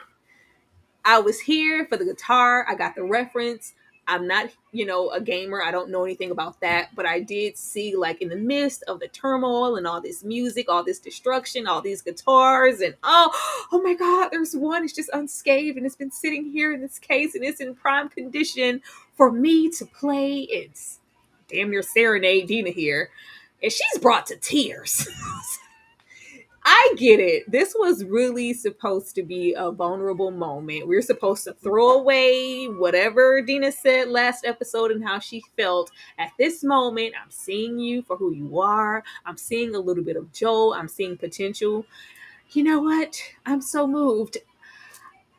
I was here for the guitar. I got the reference. I'm not, a gamer. I don't know anything about that, but I did see, like, in the midst of the turmoil and all this music, all this destruction, all these guitars, and oh my God, there's one. It's just unscathed, and it's been sitting here in this case, and it's in prime condition for me to play. It's damn near serenade Dina here, and she's brought to tears. I get it. This was really supposed to be a vulnerable moment. We are supposed to throw away whatever Dina said last episode and how she felt. At this moment, I'm seeing you for who you are. I'm seeing a little bit of Joel. I'm seeing potential. You know what? I'm so moved.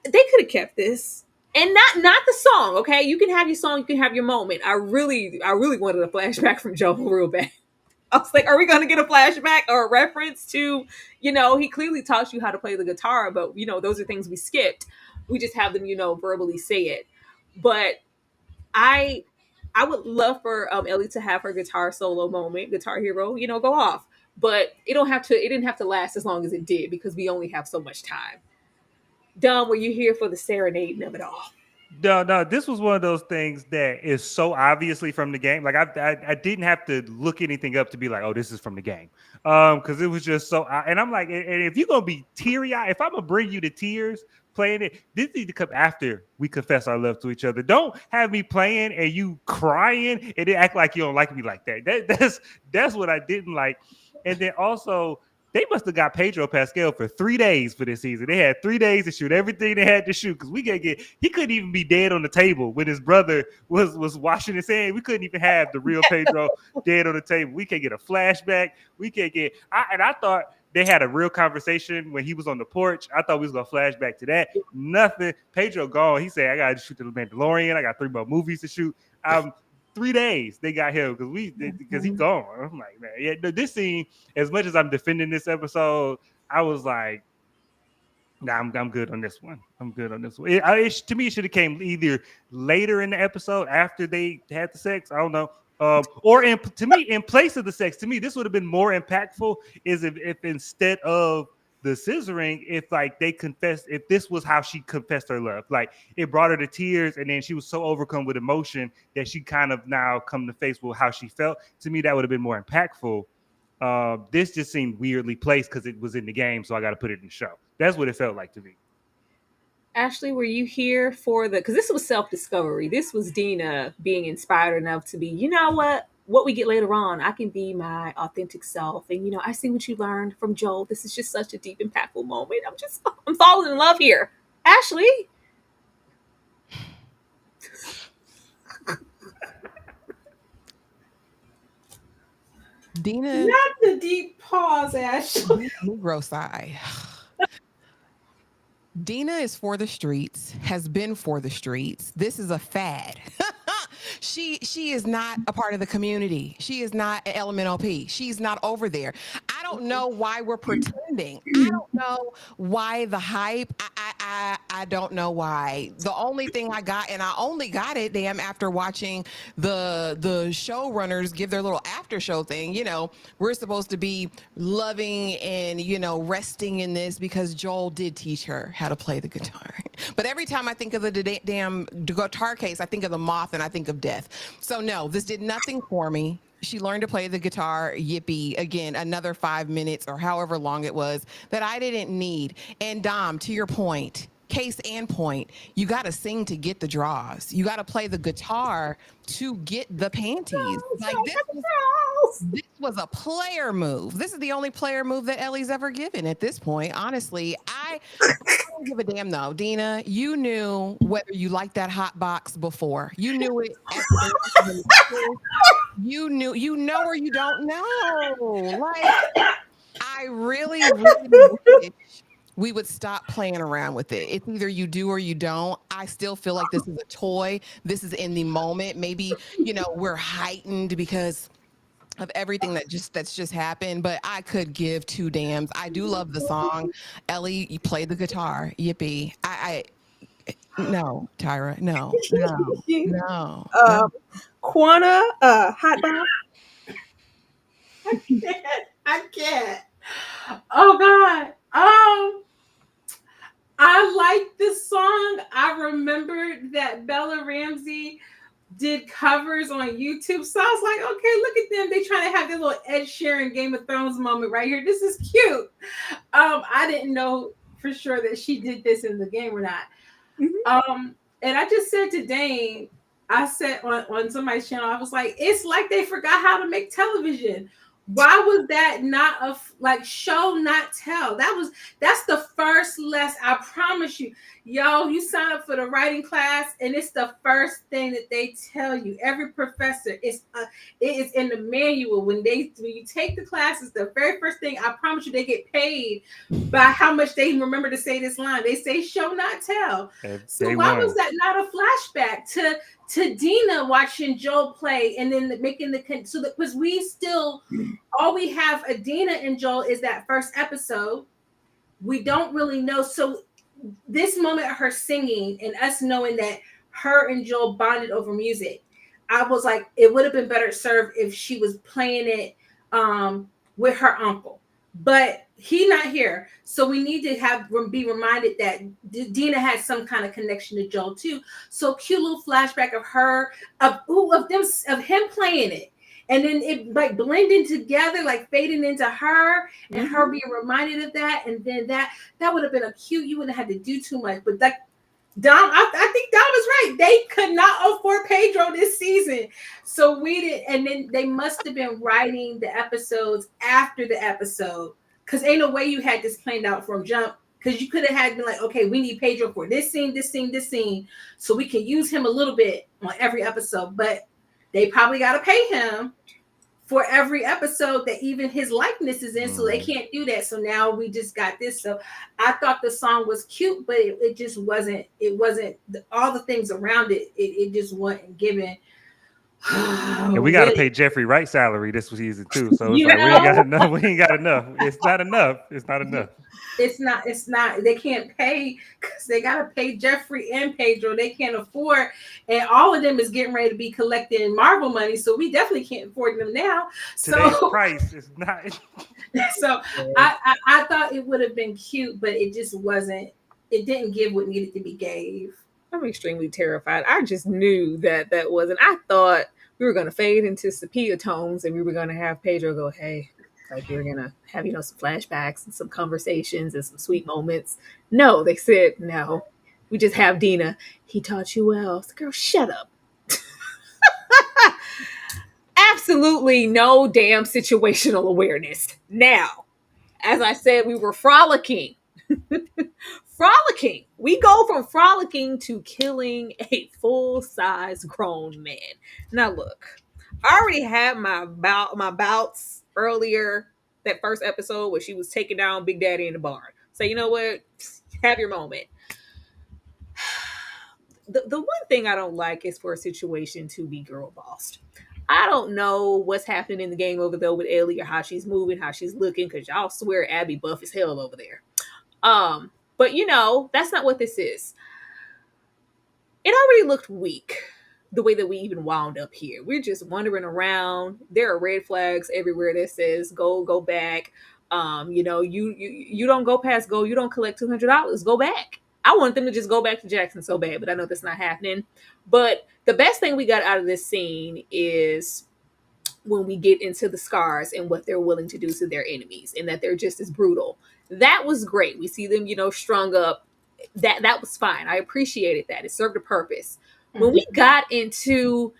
They could have kept this. And not the song, okay? You can have your song, you can have your moment. I really wanted a flashback from Joel real bad. I was like, are we going to get a flashback or a reference to, he clearly taught you how to play the guitar, but, those are things we skipped. We just have them, verbally say it. But I would love for Ellie to have her guitar solo moment, Guitar Hero, go off. But it didn't have to last as long as it did because we only have so much time. Dom, were you here for the serenading of it all? No, this was one of those things that is so obviously from the game. Like I didn't have to look anything up to be like, oh, this is from the game, because it was just so. And I'm like, and if you're gonna be teary eyed, if I'm gonna bring you to tears playing it, this needs to come after we confess our love to each other. Don't have me playing and you crying and then act like you don't like me like that. That's what I didn't like. And then also, they must have got Pedro Pascal for 3 days for this season. They had 3 days to shoot everything they had to shoot because he couldn't even be dead on the table when his brother was washing his hands. We couldn't even have the real Pedro dead on the table. We can't get a flashback. We can't get. I thought they had a real conversation when he was on the porch. I thought we was gonna flash back to that. Nothing. Pedro gone. He said, "I gotta shoot the Mandalorian. I got 3 more movies to shoot." 3 days they got him because he's gone. I'm like, man, yeah. This scene, as much as I'm defending this episode, I was like, nah, I'm good on this one. I'm good on this one. To me, it should have came either later in the episode after they had the sex. I don't know. Or in place of the sex. To me, this would have been more impactful. Is if instead of the scissoring, if like they confessed, if this was how she confessed her love, like it brought her to tears, and then she was so overcome with emotion that she kind of now come to face with how she felt. To me, that would have been more impactful. This just seemed weirdly placed because it was in the game, so I got to put it in the show. That's what it felt like to me. Ashley, were you here for because this was self-discovery. This was Dina being inspired enough to be, you know what we get later on, I can be my authentic self. And, I see what you learned from Joel. This is just such a deep, impactful moment. I'm falling in love here. Ashley. Dina. Not the deep pause, Ashley. Negro sigh. Dina is for the streets, has been for the streets. This is a fad. She is not a part of the community. She is not an LMNOP. She's not over there. I don't know why we're pretending. I don't know why the hype. I don't know why. The only thing I got, and I only got it, damn, after watching the showrunners give their little after show thing. We're supposed to be loving and, resting in this because Joel did teach her how to play the guitar. But every time I think of the damn guitar case, I think of the moth and I think of death. So no, this did nothing for me. She learned to play the guitar, yippee, again, another 5 minutes or however long it was that I didn't need. And Dom, to your point, case and point, you got to sing to get the draws. You got to play the guitar to get the panties. Like this was a player move. This is the only player move that Ellie's ever given at this point. Honestly, I don't give a damn though. Dina, you knew whether you liked that hot box before. You knew it. You know or you don't know. Like, I really wish we would stop playing around with it. It's either you do or you don't. I still feel like this is a toy. This is in the moment. Maybe, we're heightened because of everything that's just happened, but I could give two damns. I do love the song. Ellie, you play the guitar. Yippee. I no, Tyra, no. Quana, hot dog. I can't. Oh God. I like this song. I remembered that Bella Ramsey did covers on YouTube. So I was like, okay, look at them. They trying to have their little Ed Sheeran Game of Thrones moment right here. This is cute. I didn't know for sure that she did this in the game or not. Mm-hmm. And I just said to Dane, I said on somebody's channel, I was like, it's like they forgot how to make television. Why was that not a show not tell? That's the first lesson. I promise you, yo, you sign up for the writing class and it's the first thing that they tell you. Every professor it is in the manual when you take the classes. The very first thing, I promise you, they get paid by how much they remember to say this line. They say show not tell. So why was that not a flashback to Dina watching Joel play and then making because we still all we have a Dina and Joel is that first episode. We don't really know. So this moment of her singing and us knowing that her and Joel bonded over music, I was like, it would have been better served if she was playing it with her uncle. But he not here, so we need to be reminded that Dina had some kind of connection to Joel too. So cute little flashback of her, of him playing it, and then it like blending together, like fading into her, and her being reminded of that, and then that would have been a cute. You wouldn't have had to do too much, but like Dom, I think Dom is right. They could not afford Pedro this season. So we did, and then they must have been writing the episodes after the episode. Because ain't no way you had this planned out from jump. Because you could have had been like, okay, we need Pedro for this scene, so we can use him a little bit on every episode. But they probably got to pay him for every episode that even his likeness is in, so they can't do that. So now we just got this. So I thought the song was cute, but it just wasn't. It wasn't all the things around it. It just wasn't given. And we got to pay Jeffrey Wright salary this season too. So it's like we ain't got enough. We ain't got enough. It's not enough. It's not enough. It's not. They can't pay because they got to pay Jeffrey and Pedro. They can't afford, and all of them is getting ready to be collecting Marvel money. So we definitely can't afford them now. Today's price is not. So I thought it would have been cute, but it just wasn't. It didn't give what needed to be gave. I'm extremely terrified. I just knew that wasn't. I thought we were going to fade into sepia tones and we were going to have Pedro go, hey, like we're going to have, some flashbacks and some conversations and some sweet moments. No, they said, no, we just have Dina. He taught you well. So, girl, shut up. Absolutely no damn situational awareness. Now, as I said, we were frolicking. Frolicking. We go from frolicking to killing a full-size grown man. Now look, I already had my bouts earlier, that first episode where she was taking down Big Daddy in the barn. So you know what? Have your moment. The one thing I don't like is for a situation to be girl bossed. I don't know what's happening in the game over there with Ellie or how she's moving, how she's looking, because y'all swear Abby buff as hell over there. But that's not what this is. It already looked weak the way that we even wound up here. We're just wandering around. There are red flags everywhere that says go back. You don't go past go. You don't collect $200. Go back. I want them to just go back to Jackson so bad, but I know that's not happening. But the best thing we got out of this scene is when we get into the scars and what they're willing to do to their enemies and that they're just as brutal. That was great. We see them, strung up. That was fine. I appreciated that. It served a purpose. Mm-hmm. When we got into,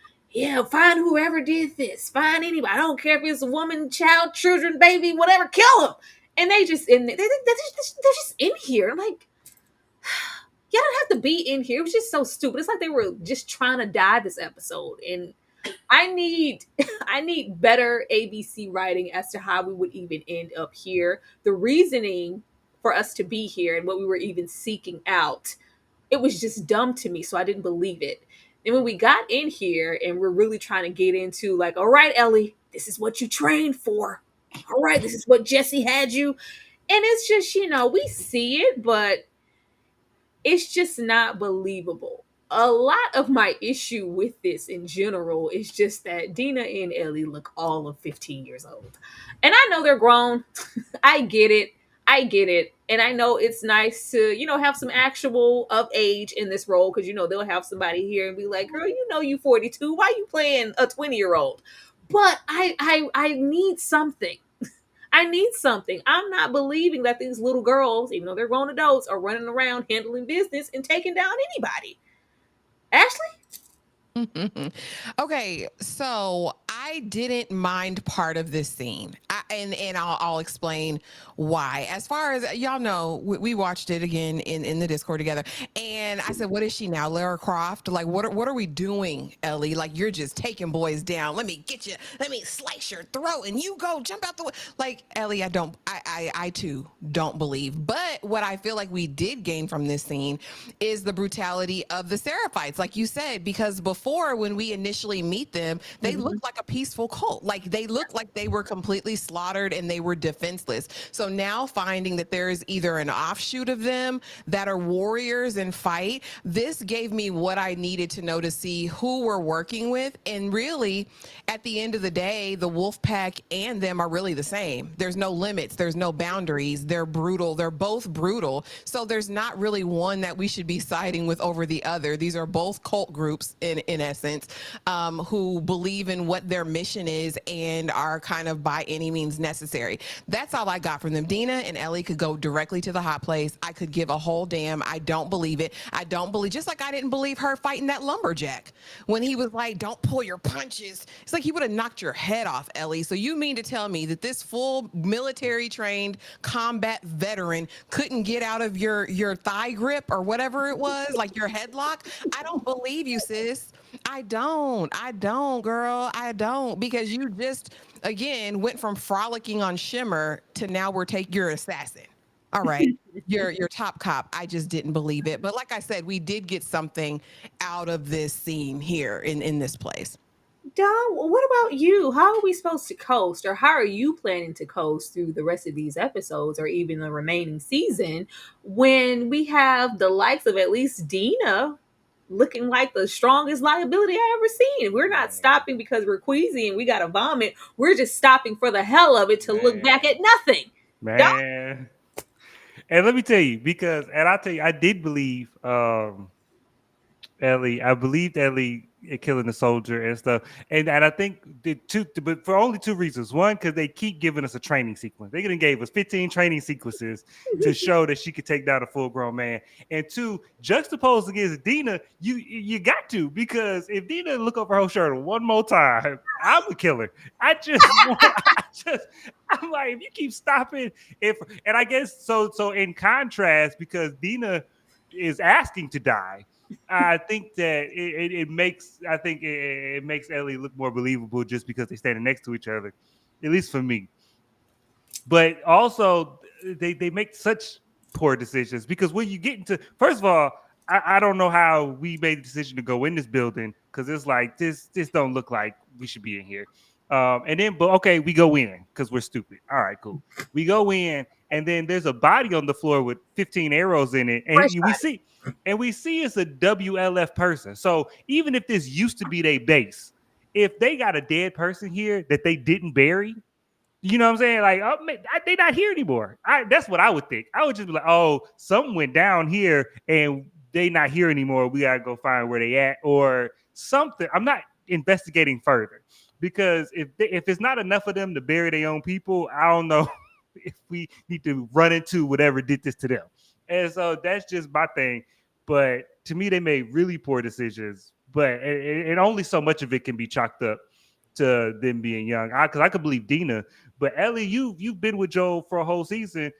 find whoever did this, find anybody. I don't care if it's a woman, child, children, baby, whatever, kill them. And they're just in here. I'm like, y'all don't have to be in here. It was just so stupid. It's like they were just trying to die this episode. And I need better ABC writing as to how we would even end up here. The reasoning for us to be here and what we were even seeking out, it was just dumb to me, so I didn't believe it. And when we got in here and we're really trying to get into like, all right, Ellie, this is what you trained for. All right, this is what Jesse had you. And it's just, we see it, but it's just not believable. A lot of my issue with this in general is just that Dina and Ellie look all of 15 years old. And I know they're grown. I get it. I get it. And I know it's nice to, have some actual of age in this role because, they'll have somebody here and be like, girl, you 42. Why you playing a 20-year-old? But I need something. I need something. I'm not believing that these little girls, even though they're grown adults, are running around handling business and taking down anybody. Ashley? Okay, so I didn't mind part of this scene, and I'll explain why. As far as y'all know, we watched it again in the Discord together, and I said, "What is she now, Lara Croft? Like, what are we doing, Ellie? Like, you're just taking boys down. Let me get you. Let me slice your throat, and you go jump out the way." Like, Ellie, I too don't believe. But what I feel like we did gain from this scene is the brutality of the Seraphites, like you said, because before when we initially meet them, they look like a peaceful cult. Like they look like they were completely slaughtered and they were defenseless. So now finding that there is either an offshoot of them that are warriors and fight, this gave me what I needed to know to see who we're working with. And really, at the end of the day, the wolf pack and them are really the same. There's no limits. There's no boundaries. They're brutal. They're both brutal. So there's not really one that we should be siding with over the other. These are both cult groups in essence, who believe in what their mission is and are kind of by any means necessary. That's all I got from them. Dina and Ellie could go directly to the hot place. I could give a whole damn. I don't believe it. I don't believe, just like I didn't believe her fighting that lumberjack when he was like, don't pull your punches. It's like he would have knocked your head off, Ellie. So you mean to tell me that this full military trained combat veteran couldn't get out of your thigh grip or whatever it was, like your headlock? I don't believe you, sis. I don't, girl. I don't, because you just, again, went from frolicking on Shimmer to now you're assassin. All right. You're top cop. I just didn't believe it. But like I said, we did get something out of this scene here in this place. Dom, what about you? How are we supposed to coast, or how are you planning to coast through the rest of these episodes or even the remaining season when we have the likes of at least Dina looking like the strongest liability I ever seen? We're not stopping because we're queasy and we got to vomit. We're just stopping for the hell of it to look back at nothing. Man. Dom? And let me tell you, and I'll tell you, I did believe Ellie. I believed Ellie killing the soldier and stuff. And I think but for only two reasons. One, because they keep giving us a training sequence. They gave us 15 training sequences to show that she could take down a full-grown man. And two, juxtaposed against Dina, you got to, because if Dina look over her shoulder one more time, I'm a killer. I'm like, if you keep stopping, and I guess so in contrast, because Dina is asking to die, I think that it makes Ellie look more believable just because they're standing next to each other, at least for me. But also, they make such poor decisions, because when you get into, first of all, I don't know how we made the decision to go in this building, because it's like this don't look like we should be in here. And then, but okay, we go in because we're stupid. All right, cool. We go in, and then there's a body on the floor with 15 arrows in it, and we see it's a WLF person. So even if this used to be their base, if they got a dead person here that they didn't bury, you know what I'm saying? Like, oh, they're not here anymore. That's what I would think. I would just be like, oh, something went down here and they not here anymore. We got to go find where they at or something. I'm not investigating further, because if it's not enough of them to bury their own people, I don't know if we need to run into whatever did this to them. And so that's just my thing. But to me, they made really poor decisions. But and only so much of it can be chalked up to them being young. Because I could believe Dina, but Ellie, you've been with Joel for a whole season,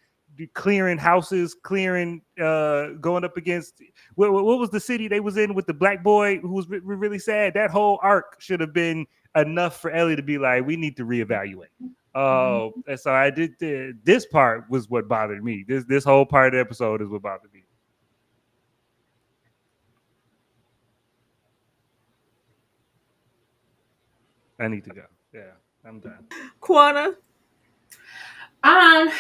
clearing houses, going up against what was the city they was in with the black boy who was really sad. That whole arc should have been enough for Ellie to be like, we need to reevaluate. And so I did. This part was what bothered me. This whole part of the episode is what bothered me. I need to go. Yeah, I'm done. Quana. Um,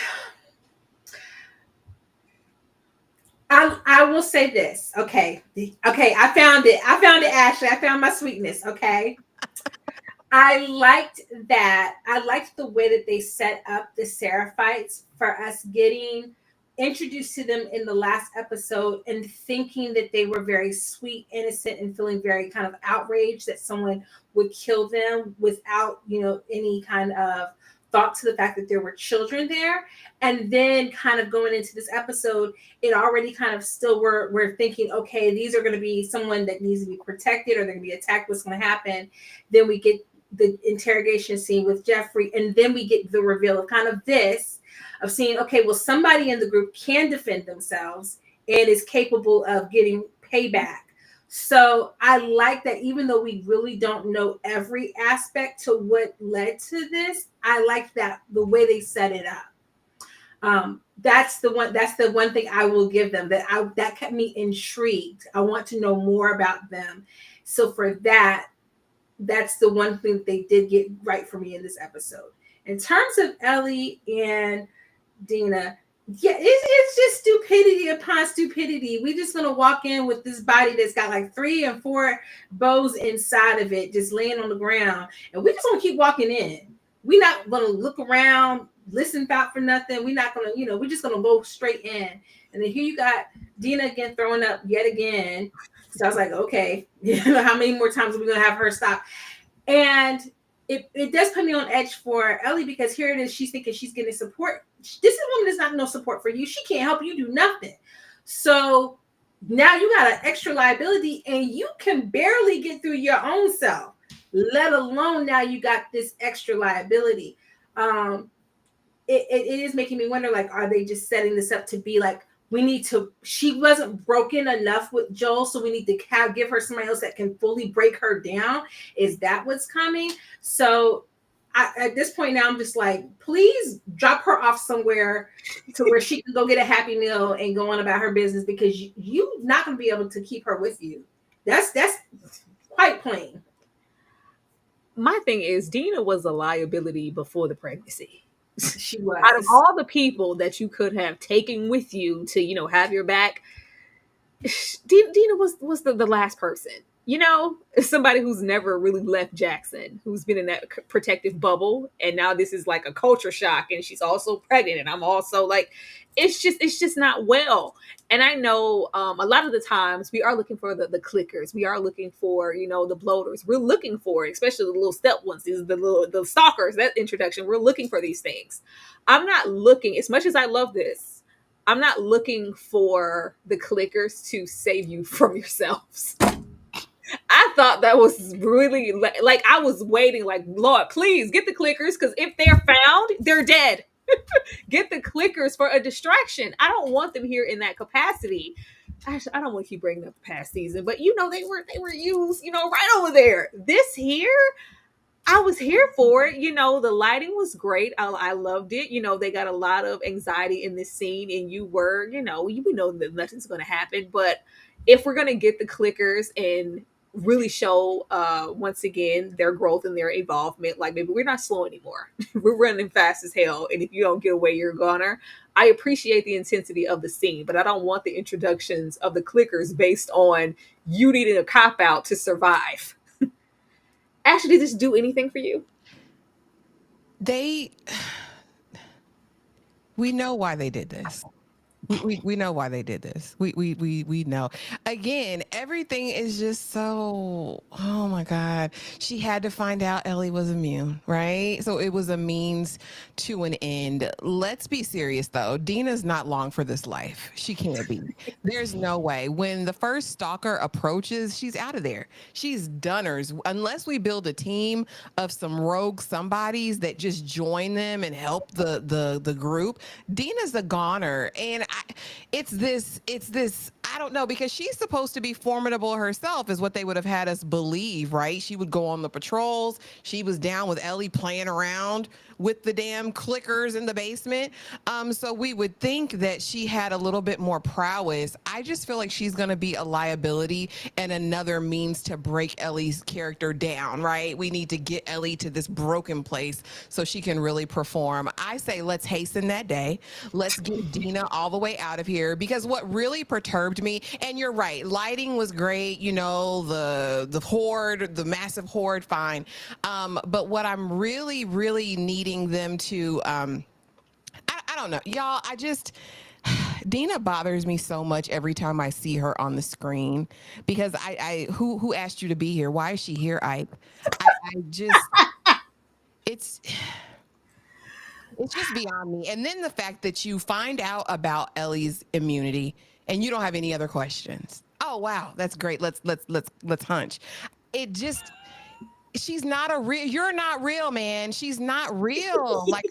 I will say this. Okay. Okay, I found it. I found it, Ashley. I found my sweetness. Okay. I liked that. I liked the way that they set up the Seraphites for us getting introduced to them in the last episode and thinking that they were very sweet, innocent, and feeling very kind of outraged that someone would kill them without, any kind of thought to the fact that there were children there. And then kind of going into this episode, it already kind of still we're thinking, okay, these are going to be someone that needs to be protected or they're going to be attacked. What's going to happen? Then we get the interrogation scene with Jeffrey, and then we get the reveal of kind of this, of seeing, okay, well, somebody in the group can defend themselves and is capable of getting payback. So I like that, even though we really don't know every aspect to what led to this, I like that the way they set it up. That's the one thing I will give them, that kept me intrigued. I want to know more about them. So for that, that's the one thing that they did get right for me in this episode. In terms of Ellie and Dina, yeah, it's just stupidity upon stupidity. We're just gonna walk in with this body that's got like 3 and 4 bows inside of it, just laying on the ground, and we're just gonna keep walking in. We're not gonna look around, listen out for nothing. We're not gonna, we're just gonna go straight in. And then here you got Dina again throwing up yet again. So I was like, okay, how many more times are we gonna have her stop? And it does put me on edge for Ellie, because here it is, she's thinking she's getting support. This woman is not no support for you. She can't help you do nothing. So now you got an extra liability, and you can barely get through your own self, let alone now you got this extra liability. It is making me wonder, like, are they just setting this up to be like, she wasn't broken enough with Joel, so we need to give her somebody else that can fully break her down? Is that what's coming? So at this point now, I'm just like, please drop her off somewhere to where she can go get a Happy Meal and go on about her business, because you're not going to be able to keep her with you. That's quite plain. My thing is, Dina was a liability before the pregnancy. She was. Out of all the people that you could have taken with you to, have your back, Dina was the last person. Somebody who's never really left Jackson, who's been in that protective bubble, and now this is like a culture shock, and she's also pregnant, and I'm also like, it's just not well. And I know a lot of the times we are looking for the clickers, we are looking for the bloaters, we're looking for, especially the little step ones, these the stalkers, that introduction, we're looking for these things. I'm not looking, as much as I love this, I'm not looking for the clickers to save you from yourselves. I thought that was really, like, I was waiting, like, Lord, please get the clickers, because if they're found, they're dead. Get the clickers for a distraction. I don't want them here in that capacity. I don't want to keep bringing up the past season, but they were used, right over there. This here, I was here for it. The lighting was great. I loved it. They got a lot of anxiety in this scene, and you know that nothing's going to happen. But if we're going to get the clickers and really show once again their growth and their involvement, like, maybe we're not slow anymore. We're running fast as hell, and if you don't get away, you're a goner. I appreciate the intensity of the scene, but I don't want the introductions of the clickers based on you needing a cop out to survive. Ashley, did this do anything for you? We know why they did this. We know why they did this. We know. Again, everything is just so, oh my God. She had to find out Ellie was immune, right? So it was a means to an end. Let's be serious though. Dina's not long for this life. She can't be. There's no way. When the first stalker approaches, she's out of there. She's doners. Unless we build a team of some rogue somebodies that just join them and help the group, Dina's a goner. And it's this, I don't know, because she's supposed to be formidable herself, is what they would have had us believe, right? She would go on the patrols. She was down with Ellie playing around with the damn clickers in the basement. So we would think that she had a little bit more prowess. I just feel like she's going to be a liability and another means to break Ellie's character down, right? We need to get Ellie to this broken place so she can really perform. I say let's hasten that day. Let's get Dina all the way out of here, because what really perturbed me, and you're right, lighting was great, you know, the horde, the massive horde, fine. But what I'm really needing them to I don't know, y'all, I just Dina bothers me so much every time I see her on the screen, because I who asked you to be here? Why is she here? I just it's just beyond me. And then the fact that you find out about Ellie's immunity and you don't have any other questions. Oh wow, that's great. Let's hunch. It just, she's not a real, you're not real, man. She's not real. Like,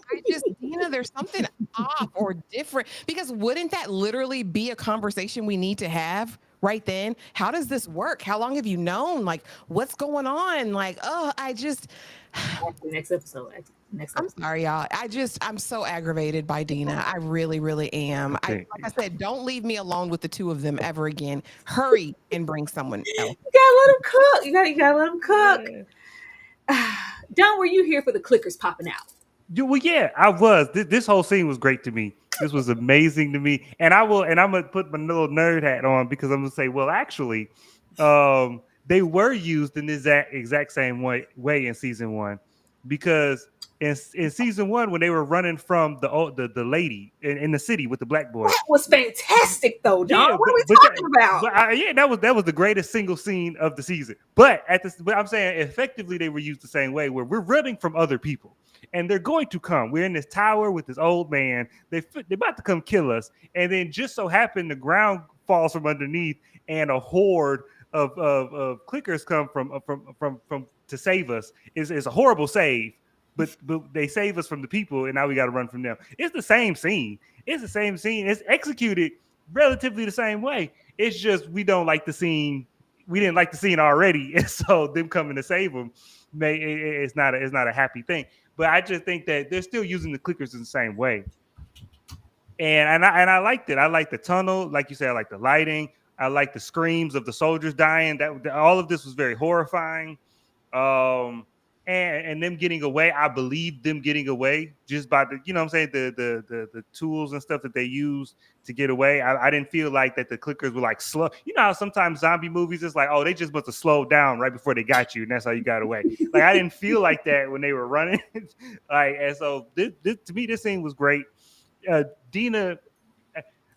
Dina, there's something off or different, because wouldn't that literally be a conversation we need to have right then? How does this work? How long have you known? Like, what's going on? Like, oh, Next episode. I'm sorry, y'all. I'm so aggravated by Dina. I really am. Okay. Like I said, don't leave me alone with the two of them ever again. Hurry and bring someone else. You gotta let them cook. You gotta let them cook. Don, were you here for the clickers popping out? Well, yeah, I was. This whole scene was great to me. This was amazing to me. And I'm gonna put my little nerd hat on, because I'm gonna say, well, actually, they were used in this exact same way in season 1, because in season 1, when they were running from the lady in the city with the black boy, That was fantastic, though, Don. Yeah, what are we talking about? That was the greatest single scene of the season. But but I'm saying effectively they were used the same way, where we're running from other people and they're going to come. We're in this tower with this old man. They're about to come kill us, and then just so happen the ground falls from underneath, and a horde of clickers come from to save us. Is a horrible save, but they save us from the people, and now we got to run from them. It's the same scene. It's executed relatively the same way. It's just we don't like the scene. We didn't like the scene already, and so them coming to save them, it's not a happy thing. But I just think that they're still using the clickers in the same way, and I liked it. I like the tunnel, like you said. I like the lighting. I like the screams of the soldiers dying. That all of this was very horrifying. And them getting away, I believe them getting away just by the, you know what I'm saying, the tools and stuff that they use to get away. I didn't feel like that the clickers were like slow. You know how sometimes zombie movies, it's like, oh, they just must have slowed down right before they got you, and that's how you got away. Like, I didn't feel like that when they were running. Like, and so this, to me, this scene was great. Dina,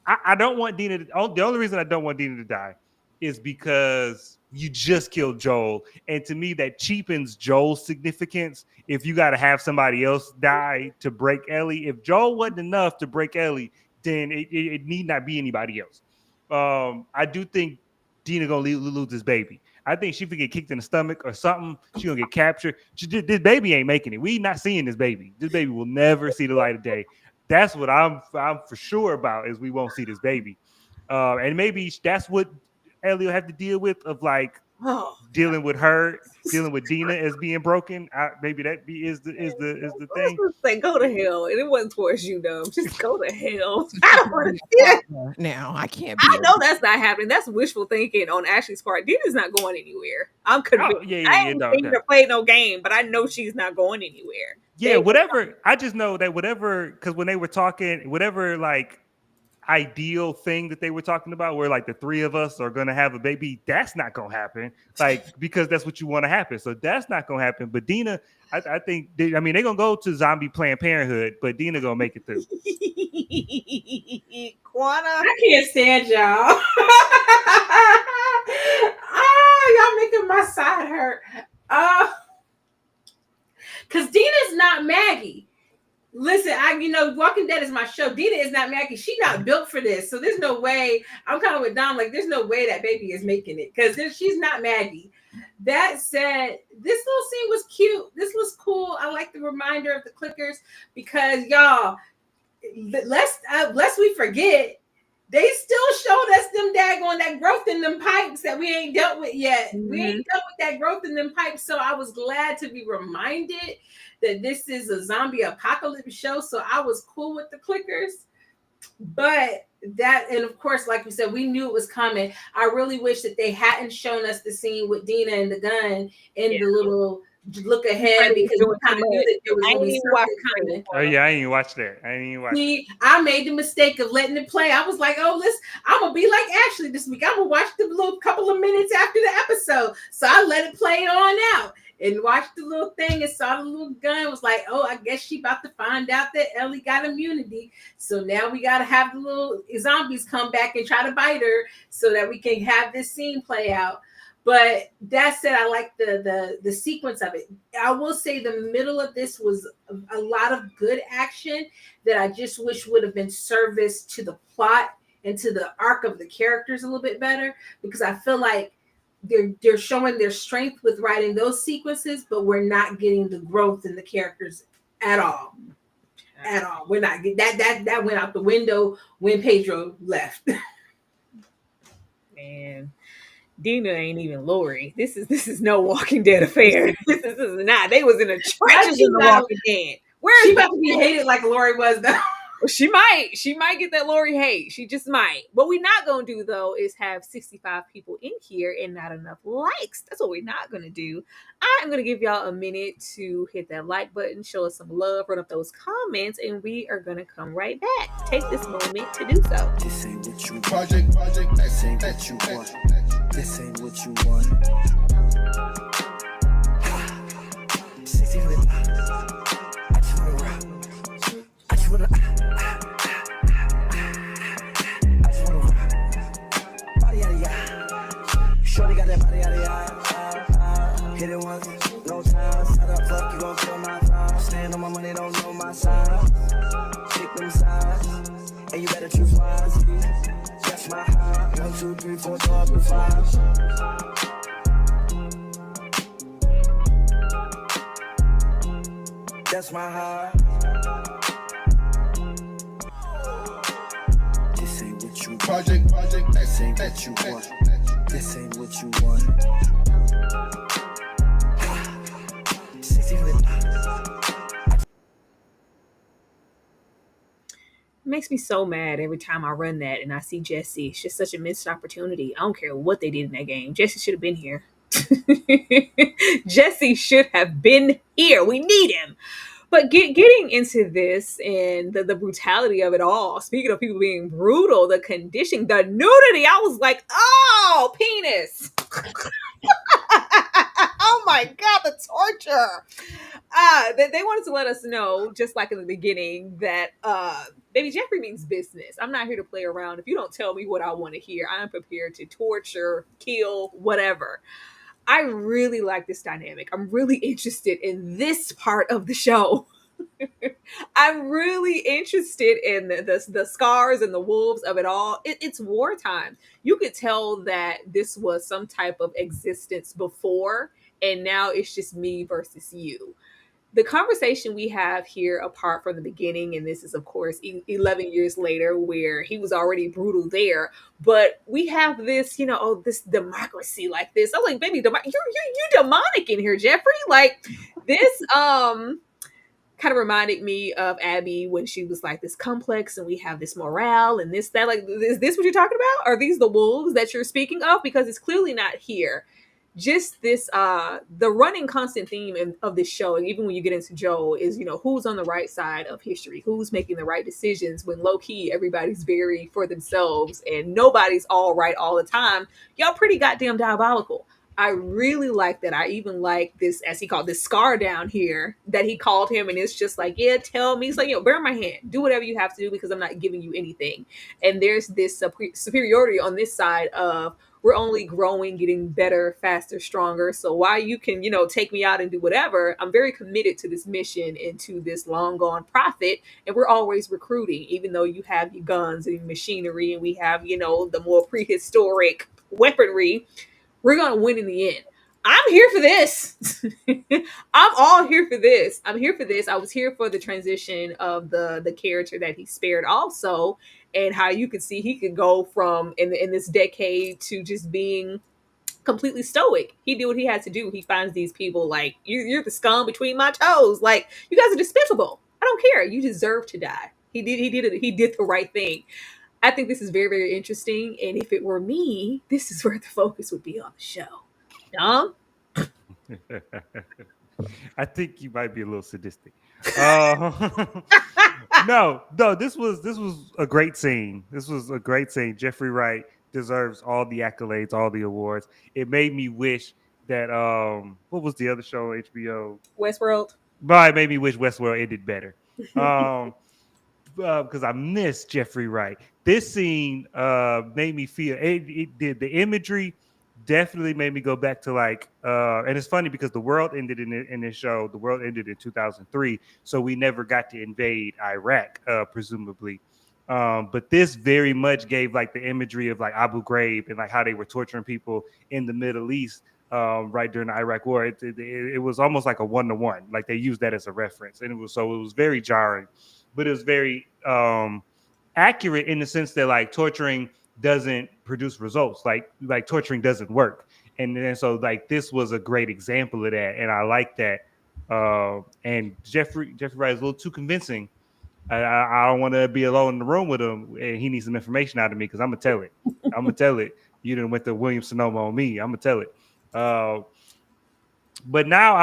I don't want Dina the only reason I don't want Dina to die is because you just killed Joel. And to me, that cheapens Joel's significance if you got to have somebody else die to break Ellie. If Joel wasn't enough to break Ellie, then it need not be anybody else. I do think Dina going to lose this baby. I think she could get kicked in the stomach or something. She going to get captured. This baby ain't making it. We not seeing this baby. This baby will never see the light of day. That's what I'm for sure about, is we won't see this baby. And maybe that's what Ellie will have to deal with, of like dealing with Dina as being broken. Maybe that is the thing. Say go to hell, and it wasn't towards you, though. Just go to hell. I don't want to see it now. I can't. I know that's not happening. That's wishful thinking on Ashley's part. Dina's not going anywhere. I'm convinced. I ain't seen her play no game, but I know she's not going anywhere. Yeah, whatever. I just know that whatever, because when they were talking, whatever like ideal thing that they were talking about, where like the three of us are going to have a baby, that's not going to happen. Like, because that's what you want to happen. So that's not going to happen. But Dina, I think, they're going to go to zombie Planned Parenthood, but Dina going to make it through. Quana, I can't stand y'all. Y'all making my side hurt. Because Dina's not Maggie. Listen, Walking Dead is my show. Dina is not Maggie. She's not built for this. So there's no way. I'm kind of with Dom. Like, there's no way that baby is making it, because she's not Maggie. That said, this little scene was cute. This was cool. I like the reminder of the clickers, because y'all, lest we forget, they still showed us them daggone that growth in them pipes that we ain't dealt with yet. We ain't dealt with that growth in them pipes. So I was glad to be reminded that this is a zombie apocalypse show. So I was cool with the clickers. But that, and of course, like we said, we knew it was coming. I really wish that they hadn't shown us the scene with Dina and the gun in the little look ahead, because we kind of knew that there was going to be something coming. Oh yeah, I ain't even watched that. See, I made the mistake of letting it play. I was like, oh, I'm gonna be like Ashley this week. I'm gonna watch the little couple of minutes after the episode. So I let it play on out and watched the little thing and saw the little gun. Was like, oh, I guess she about to find out that Ellie got immunity. So now we got to have the little zombies come back and try to bite her so that we can have this scene play out. But that said, I like the sequence of it. I will say the middle of this was a lot of good action that I just wish would have been service to the plot and to the arc of the characters a little bit better, because I feel like they're showing their strength with writing those sequences, but we're not getting the growth in the characters at all. At all. We're not getting that went out the window when Pedro left. Man, Dina ain't even Lori. This is no Walking Dead affair. This is not. They was in the trenches in the Walking Dead. Where she about to be hated like Lori was though? She might get that Lori hate. She just might. What we're not gonna do though is have 65 people in here and not enough likes. That's what we're not gonna do. I'm gonna give y'all a minute to hit that like button, show us some love, run up those comments, and we are gonna come right back. Take this moment to do so. This ain't what you project. This ain't what you want. This ain't what you want. 60 minutes. I just wanna rock. I just wanna. Shorty got that body out of y'all. Hit it once, no time. Shut up, fuck, you gon' kill my vibe. Stand on my money, don't know my side. Pick them sides, and you better choose wisely. That's my high. 1, 2, 3, 4, 5. That's my high. This ain't what you project. This ain't what you want. This ain't what you want. 60 minutes. It makes me so mad every time I run that and I see Jesse. It's just such a missed opportunity. I don't care what they did in that game. Jesse should have been here. Jesse should have been here. We need him. But getting into this and the brutality of it all, speaking of people being brutal, the conditioning, the nudity, I was like, oh, penis. Oh my God, the torture. They wanted to let us know, just like in the beginning, that baby Jeffrey means business. I'm not here to play around. If you don't tell me what I want to hear, I'm prepared to torture, kill, whatever. I really like this dynamic. I'm really interested in this part of the show. I'm really interested in the scars and the wolves of it all. It's wartime. You could tell that this was some type of existence before, and now it's just me versus you. The conversation we have here, apart from the beginning, and this is, of course, 11 years later, where he was already brutal there, but we have this, this democracy like this. I was like, baby, you're demonic in here, Jeffrey. Like, this kind of reminded me of Abby when she was like this complex, and we have this morale and this, that. Like, is this what you're talking about? Are these the wolves that you're speaking of? Because it's clearly not here. Just this, the running constant theme of this show, and even when you get into Joel, is, who's on the right side of history, who's making the right decisions, when low-key everybody's very for themselves and nobody's all right all the time. Y'all pretty goddamn diabolical. I really like that. I even like this, as he called this scar down here, that he called him, and it's just like, yeah, tell me. He's like, bear my hand, do whatever you have to do, because I'm not giving you anything. And there's this superiority on this side of, we're only growing, getting better, faster, stronger. So while you can, take me out and do whatever, I'm very committed to this mission and to this long gone profit. And we're always recruiting, even though you have your guns and your machinery, and we have, the more prehistoric weaponry. We're going to win in the end. I'm here for this. I'm all here for this. I'm here for this. I was here for the transition of the character that he spared also. and how you could see he could go from in this decade to just being completely stoic. He did what he had to do. He finds these people like you're the scum between my toes. Like you guys are dispensable. I don't care. You deserve to die. He did the right thing. I think this is very, very interesting. And if it were me, this is where the focus would be on the show. Dom? I think you might be a little sadistic. No, this was a great scene. This was a great scene. Jeffrey Wright deserves all the accolades, all the awards. It made me wish that what was the other show on HBO? Westworld. But it made me wish Westworld ended better. Because I miss Jeffrey Wright. This scene made me feel it did the imagery definitely made me go back to like and it's funny because the world ended in this show. The world ended in 2003, so we never got to invade Iraq, presumably. But this very much gave like the imagery of like Abu Ghraib and like how they were torturing people in the Middle East right during the Iraq War. It was almost like a 1-to-1. Like they used that as a reference, and it was very jarring, but it was very accurate in the sense that like torturing doesn't produce results. Like torturing doesn't work, and then so like this was a great example of that, and I like that. And Jeffrey Wright is a little too convincing. I don't want to be alone in the room with him, and he needs some information out of me because I'm gonna tell it. I'm gonna tell it. You didn't went to Williams Sonoma on me. I'm gonna tell it. But now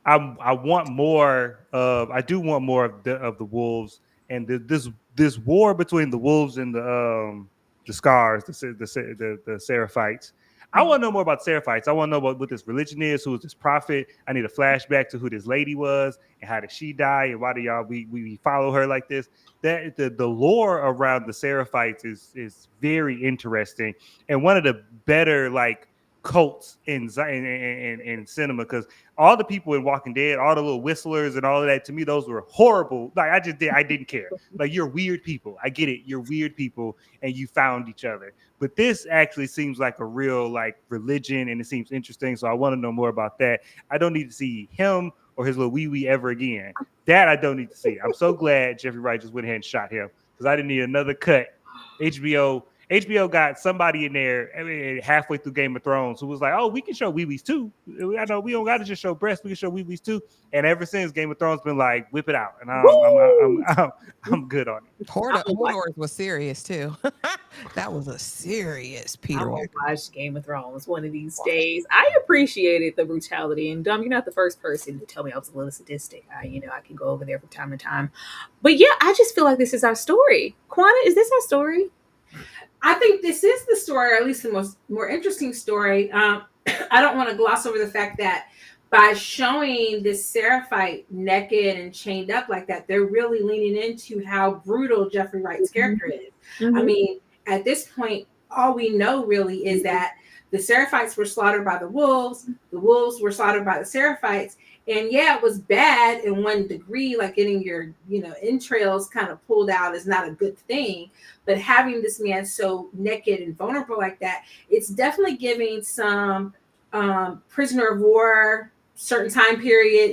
I want more of. I do want more of the wolves and this war between the wolves and the scars, the Seraphites. I want to know more about Seraphites. I want to know what this religion is. Who is this prophet? I need a flashback to who this lady was and how did she die and why do y'all we follow her like this? That the lore around the Seraphites is very interesting and one of the better like cults in cinema because all the people in Walking Dead, all the little whistlers and all of that, to me, those were horrible. Like I didn't care. Like you're weird people. I get it. You're weird people and you found each other. But this actually seems like a real like religion and it seems interesting. So I want to know more about that. I don't need to see him or his little wee ever again. That I don't need to see. I'm so glad Jeffrey Wright just went ahead and shot him because I didn't need another cut. HBO got somebody in there halfway through Game of Thrones who was like, "Oh, we can show wee-wees too. I know we don't got to just show breasts. We can show wee-wees too." And ever since Game of Thrones been like, "Whip it out," and I'm good on it. Hodor was serious too. That was a serious Peter. I'm gonna watch Game of Thrones one of these days. I appreciated the brutality, and Dom, you're not the first person to tell me I was a little sadistic. I can go over there from time to time, but yeah, I just feel like this is our story. Quana, is this our story? I think this is the story, or at least the more interesting story. I don't want to gloss over the fact that by showing this Seraphite naked and chained up like that, they're really leaning into how brutal Jeffrey Wright's character is. Mm-hmm. I mean, at this point, all we know really is that the Seraphites were slaughtered by the wolves were slaughtered by the Seraphites. And yeah, it was bad in one degree, like getting your, entrails kind of pulled out is not a good thing. But having this man so naked and vulnerable like that, it's definitely giving some prisoner of war, certain time period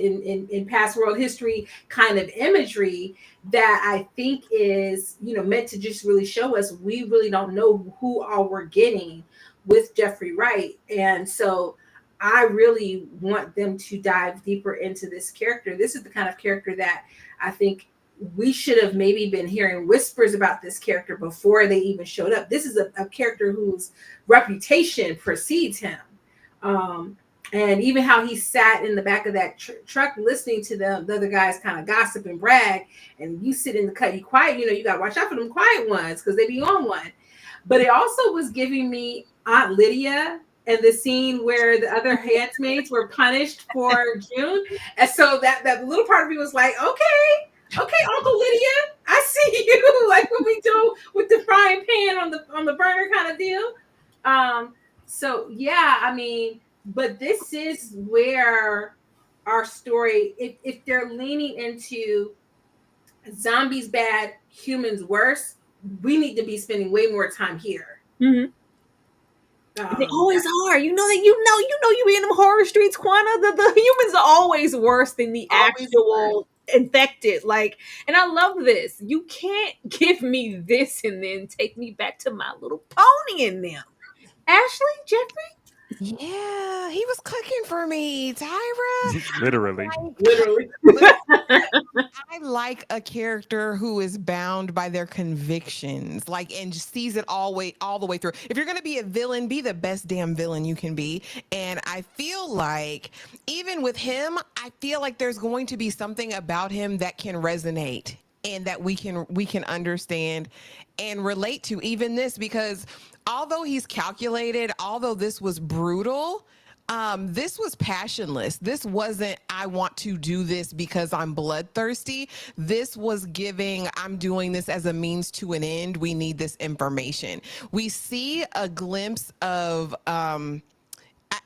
in past world history kind of imagery that I think is, meant to just really show us we really don't know who all we're getting with Jeffrey Wright. And so I really want them to dive deeper into this character. This is the kind of character that I think we should have maybe been hearing whispers about this character before they even showed up. This is a character whose reputation precedes him. And even how he sat in the back of that truck listening to the other guys kind of gossip and brag, and you sit in the cut, you quiet, you got to watch out for them quiet ones because they be on one. But it also was giving me Aunt Lydia and the scene where the other handmaids were punished for June. And so that little part of me was like, okay, Uncle Lydia, I see you. Like what we do with the frying pan on the burner kind of deal. So yeah, I mean, but this is where our story, if they're leaning into zombies bad, humans worse, we need to be spending way more time here. Mm-hmm. They always are. You be in them horror streets, Quana. The humans are always worse than the actual infected. Like, and I love this. You can't give me this and then take me back to My Little Pony in them. Ashley, Jeffrey? Yeah, he was cooking for me, Tyra. Literally. Literally. I like a character who is bound by their convictions, like, and just sees it all the way through. If you're gonna be a villain, be the best damn villain you can be. And I feel like even with him, I feel like there's going to be something about him that can resonate and that we can understand and relate to, even this, because although he's calculated, although this was brutal, this was passionless. This wasn't, I want to do this because I'm bloodthirsty. This was giving, I'm doing this as a means to an end. We need this information. We see a glimpse of,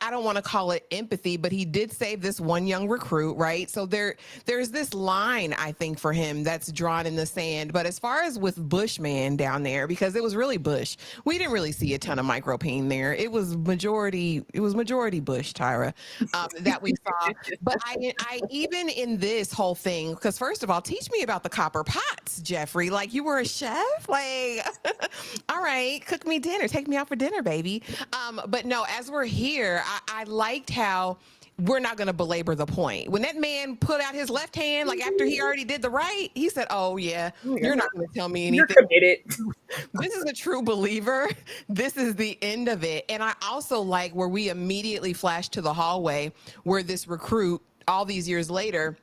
I don't want to call it empathy, but he did save this one young recruit, right? So there's this line, I think, for him that's drawn in the sand. But as far as with Bushman down there, because it was really Bush, we didn't really see a ton of micropene there. It was majority Bush, Tyra, that we saw. But I even in this whole thing, because first of all, teach me about the copper pots, Jeffrey. Like, you were a chef? Like, all right, cook me dinner, take me out for dinner, baby. But no, as we're here, I liked how we're not going to belabor the point. When that man put out his left hand, like after he already did the right, he said, oh yeah, you're not going to tell me anything. You're committed. This is a true believer. This is the end of it. And I also like where we immediately flash to the hallway where this recruit, all these years later,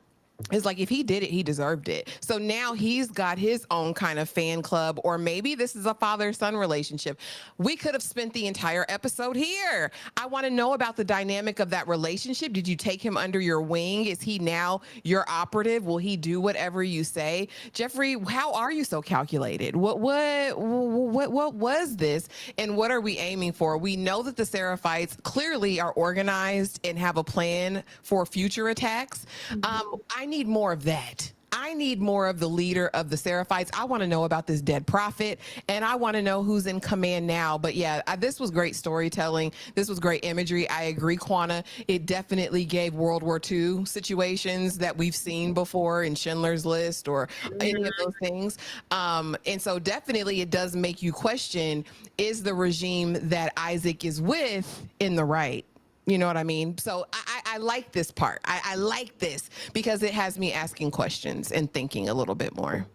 it's like, if he did it, he deserved it. So now he's got his own kind of fan club, or maybe this is a father-son relationship. We could have spent the entire episode here. I want to know about the dynamic of that relationship. Did you take him under your wing? Is he now your operative? Will he do whatever you say? Jeffrey, how are you so calculated? What was this, and what are we aiming for? We know that the Seraphites clearly are organized and have a plan for future attacks. I need more of that. I need more of the leader of the Seraphites. I want to know about this dead prophet, and I want to know who's in command now. But yeah, this was great storytelling. This was great imagery. I agree, Quana. It definitely gave World War II situations that we've seen before in Schindler's List or any of those things. And so definitely it does make you question, is the regime that Isaac is with in the right? You know what I mean? So I like this part. I like this because it has me asking questions and thinking a little bit more.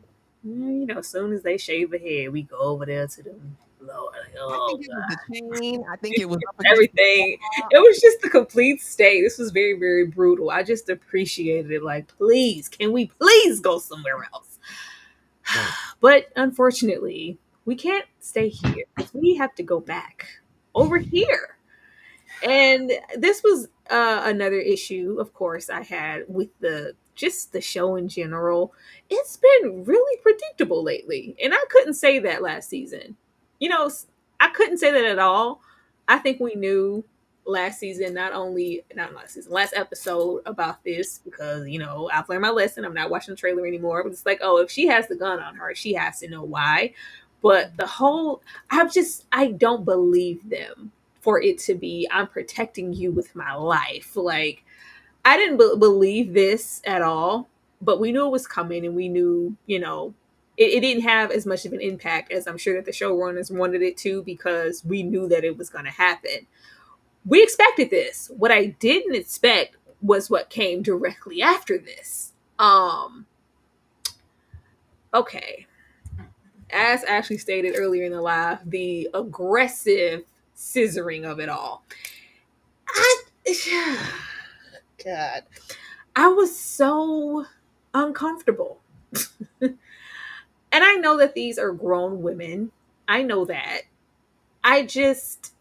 You know, as soon as they shave a head, we go over there to the Lord. Like, I think it was the chain. I think it was everything. It was just the complete state. This was very, very brutal. I just appreciated it. Like, please, can we please go somewhere else? But unfortunately, we can't stay here. We have to go back over here. And this was another issue, of course, I had with the show in general. It's been really predictable lately, and I couldn't say that last season. You know, I couldn't say that at all. I think we knew last episode about this, because, you know, I've learned my lesson. I'm not watching the trailer anymore. But it's like, oh, if she has the gun on her, she has to know why. But I don't believe them for it to be, I'm protecting you with my life. Like, I didn't believe this at all, but we knew it was coming, and we knew, you know, it didn't have as much of an impact as I'm sure that the showrunners wanted it to, because we knew that it was going to happen. We expected this. What I didn't expect was what came directly after this. Okay. As Ashley stated earlier in the live, the aggressive scissoring of it all. God, I was so uncomfortable. And I know that these are grown women. I know that. I just,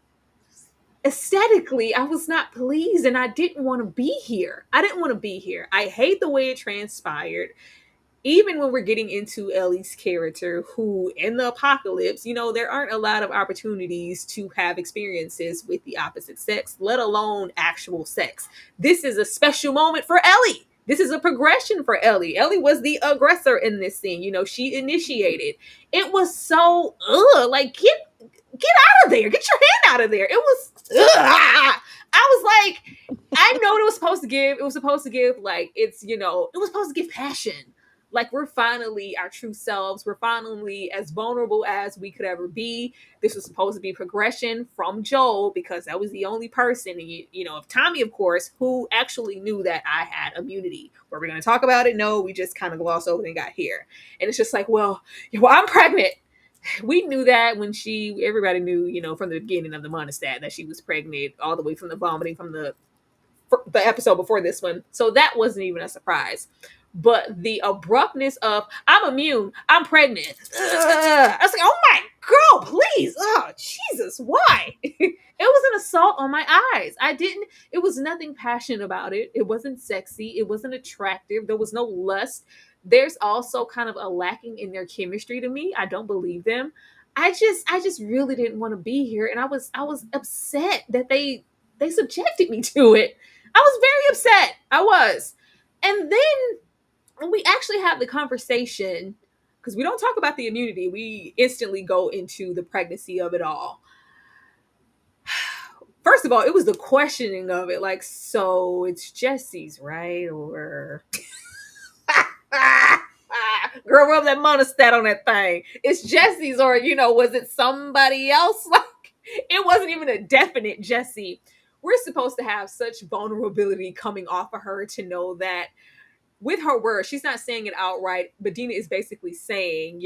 aesthetically, I was not pleased, and I didn't want to be here. I hate the way it transpired. Even when we're getting into Ellie's character, who in the apocalypse, you know, there aren't a lot of opportunities to have experiences with the opposite sex, let alone actual sex. This is a special moment for Ellie. This is a progression for Ellie. Ellie was the aggressor in this scene. You know, she initiated. It was so, like, get out of there. Get your hand out of there. It was, I was like, I know there was supposed to give, like, it's, it was supposed to give passion. Like, we're finally our true selves. We're finally as vulnerable as we could ever be. This was supposed to be progression from Joel, because that was the only person, and of Tommy, of course, who actually knew that I had immunity. Were we going to talk about it? No, we just kind of glossed over and got here. And it's just like, well, I'm pregnant. We knew that when everybody knew, from the beginning of the monostat that she was pregnant, all the way from the vomiting from the episode before this one. So that wasn't even a surprise. But the abruptness of, I'm immune, I'm pregnant. I was like, oh my girl, please. Oh, Jesus, why? It was an assault on my eyes. It was nothing passionate about it. It wasn't sexy. It wasn't attractive. There was no lust. There's also kind of a lacking in their chemistry to me. I don't believe them. I just really didn't want to be here. And I was upset that they subjected me to it. I was very upset. I was. And then when we actually have the conversation, because we don't talk about the immunity, we instantly go into the pregnancy of it all. First of all, it was the questioning of it, like, so it's Jesse's, right? Or girl, rub that monostat on that thing. It's Jesse's, or was it somebody else? Like, it wasn't even a definite Jesse. We're supposed to have such vulnerability coming off of her to know that with her words, she's not saying it outright, but Dina is basically saying,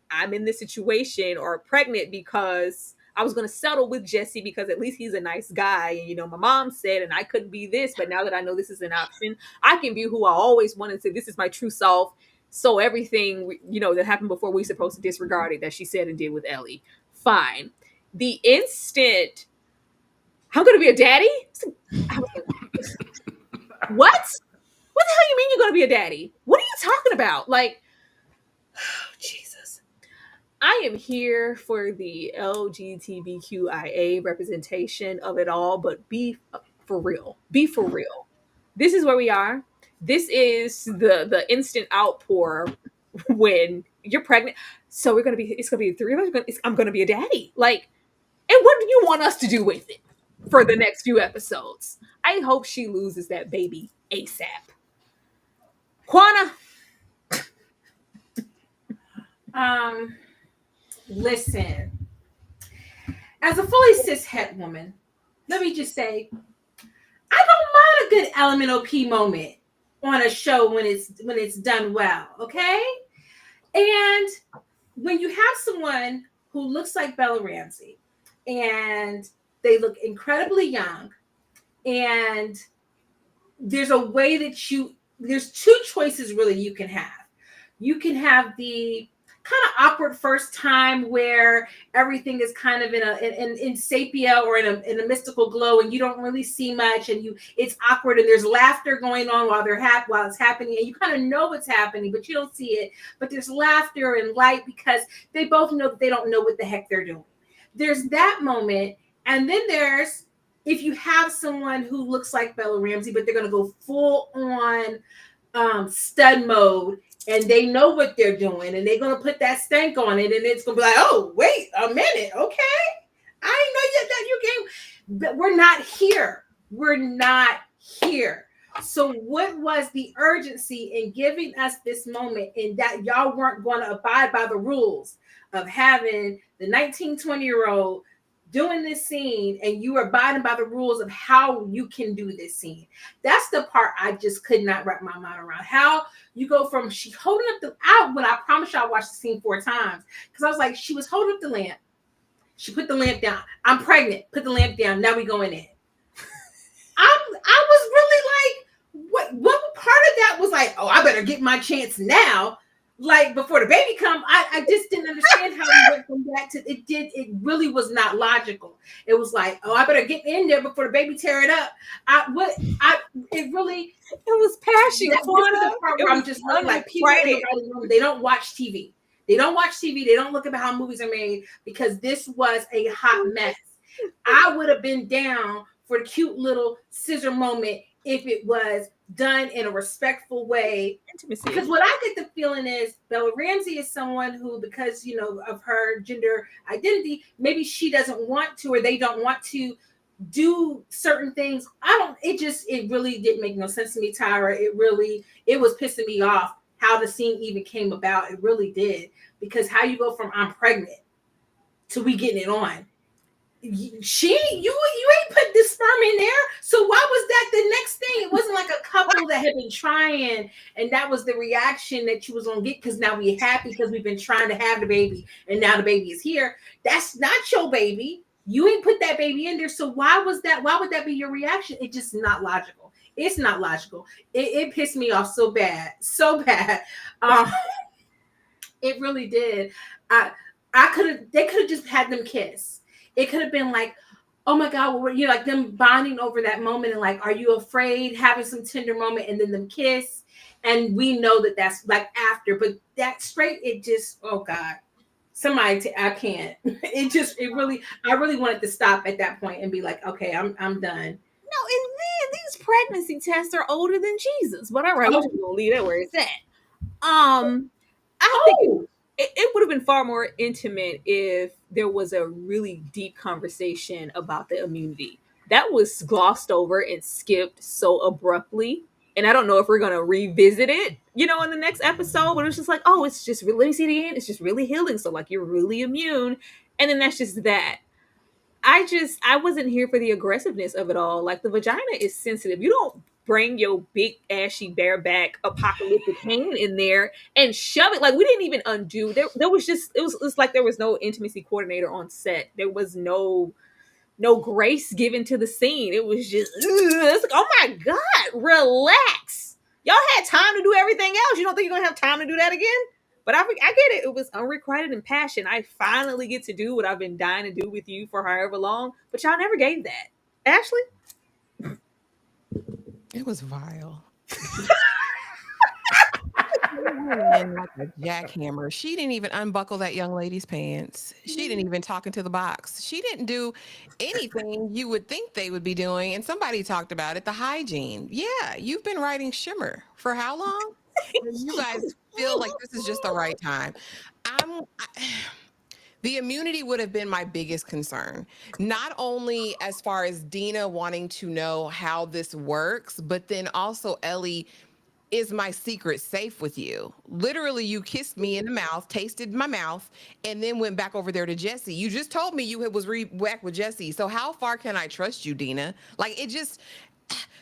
I'm in this situation or pregnant because I was going to settle with Jesse because at least he's a nice guy. And, my mom said, and I couldn't be this, but now that I know this is an option, I can be who I always wanted to. This is my true self. So everything, that happened before, we're supposed to disregard it, that she said and did with Ellie. Fine. The instant, I'm going to be a daddy? I was like, what? What the hell you mean you're going to be a daddy? What are you talking about? Like, oh, Jesus. I am here for the LGBTQIA representation of it all, but be for real. Be for real. This is where we are. This is the instant outpour when you're pregnant. So it's going to be three of us. I'm going to be a daddy. Like, and what do you want us to do with it for the next few episodes? I hope she loses that baby ASAP. Quana. Listen. As a fully cishet woman, let me just say, I don't mind a good LMNOP moment on a show when it's done well, okay? And when you have someone who looks like Bella Ramsey and they look incredibly young, and there's a way that there's two choices really you can have. You can have the kind of awkward first time where everything is kind of in sepia or in a mystical glow, and you don't really see much, and it's awkward, and there's laughter going on while it's happening, and you kind of know what's happening, but you don't see it. But there's laughter and light because they both know that they don't know what the heck they're doing. There's that moment, and then there's if you have someone who looks like Bella Ramsey, but they're going to go full on stud mode, and they know what they're doing, and they're going to put that stank on it, and it's going to be like, oh, wait a minute, okay? I know that you came, but we're not here. We're not here. So what was the urgency in giving us this moment in that y'all weren't going to abide by the rules of having the 19, 20-year-old doing this scene, and you are abiding by the rules of how you can do this scene? That's the part I just could not wrap my mind around. How you go from she holding up when I promise you I watched the scene 4 times, because I was like, she was holding up the lamp. She put the lamp down. I'm pregnant. Put the lamp down. Now we going in. I was really like, what part of that was like, oh, I better get my chance now. Like before the baby come, I just didn't understand how we went from that to it. It really was not logical. It was like, oh, I better get in there before the baby tear it up. It was passion. This is the part where I'm just really like, people in the writing room, they don't watch TV. They don't watch TV. They don't look at how movies are made, because this was a hot mess. I would have been down for the cute little scissor moment if it was done in a respectful way. Intimacy. Because what I get the feeling is Bella Ramsey is someone who, because of her gender identity, maybe she doesn't want to, or they don't want to do certain things. It really didn't make no sense to me, Tyra. It was pissing me off how the scene even came about. It really did. Because how you go from I'm pregnant to we getting it on. You ain't put this sperm in there. So why was that the next thing? It wasn't like a couple that had been trying and that was the reaction that you was gonna get because now we're happy because we've been trying to have the baby and now the baby is here. That's not your baby. You ain't put that baby in there. So why would that be your reaction? It's just not logical. It's not logical. It pissed me off so bad. So bad. It really did. They could have just had them kiss. It could have been like, oh my God, well, like them bonding over that moment and like, are you afraid? Having some tender moment and then them kiss. And we know that that's like after, but that straight, it just, oh God, I can't. I really wanted to stop at that point and be like, okay, I'm done. No, and then these pregnancy tests are older than Jesus. But all right, we're just gonna leave that where it's at. I think it would have been far more intimate if there was a really deep conversation about the immunity. That was glossed over and skipped so abruptly. And I don't know if we're going to revisit it, in the next episode, but it's just like, oh, it's just really, let me see the end. It's just really healing. So like you're really immune. And then that's just that. I wasn't here for the aggressiveness of it all. Like the vagina is sensitive. You don't bring your big ashy bareback apocalyptic hand in there and shove it. Like we didn't even undo. There was just it was like there was no intimacy coordinator on set. There was no grace given to the scene. It was just it's like, oh my God, relax. Y'all had time to do everything else. You don't think you're gonna have time to do that again? But I get it. It was unrequited and passion. I finally get to do what I've been dying to do with you for however long. But y'all never gave that. Ashley? It was vile. Like a jackhammer. She didn't even unbuckle that young lady's pants. She didn't even talk into the box. She didn't do anything you would think they would be doing. And somebody talked about it, the hygiene. Yeah, you've been writing Shimmer for how long? You guys feel like this is just the right time. The immunity would have been my biggest concern. Not only as far as Dina wanting to know how this works, but then also Ellie, is my secret safe with you? Literally, you kissed me in the mouth, tasted my mouth, and then went back over there to Jesse. You just told me you was back with Jesse. So how far can I trust you, Dina? Like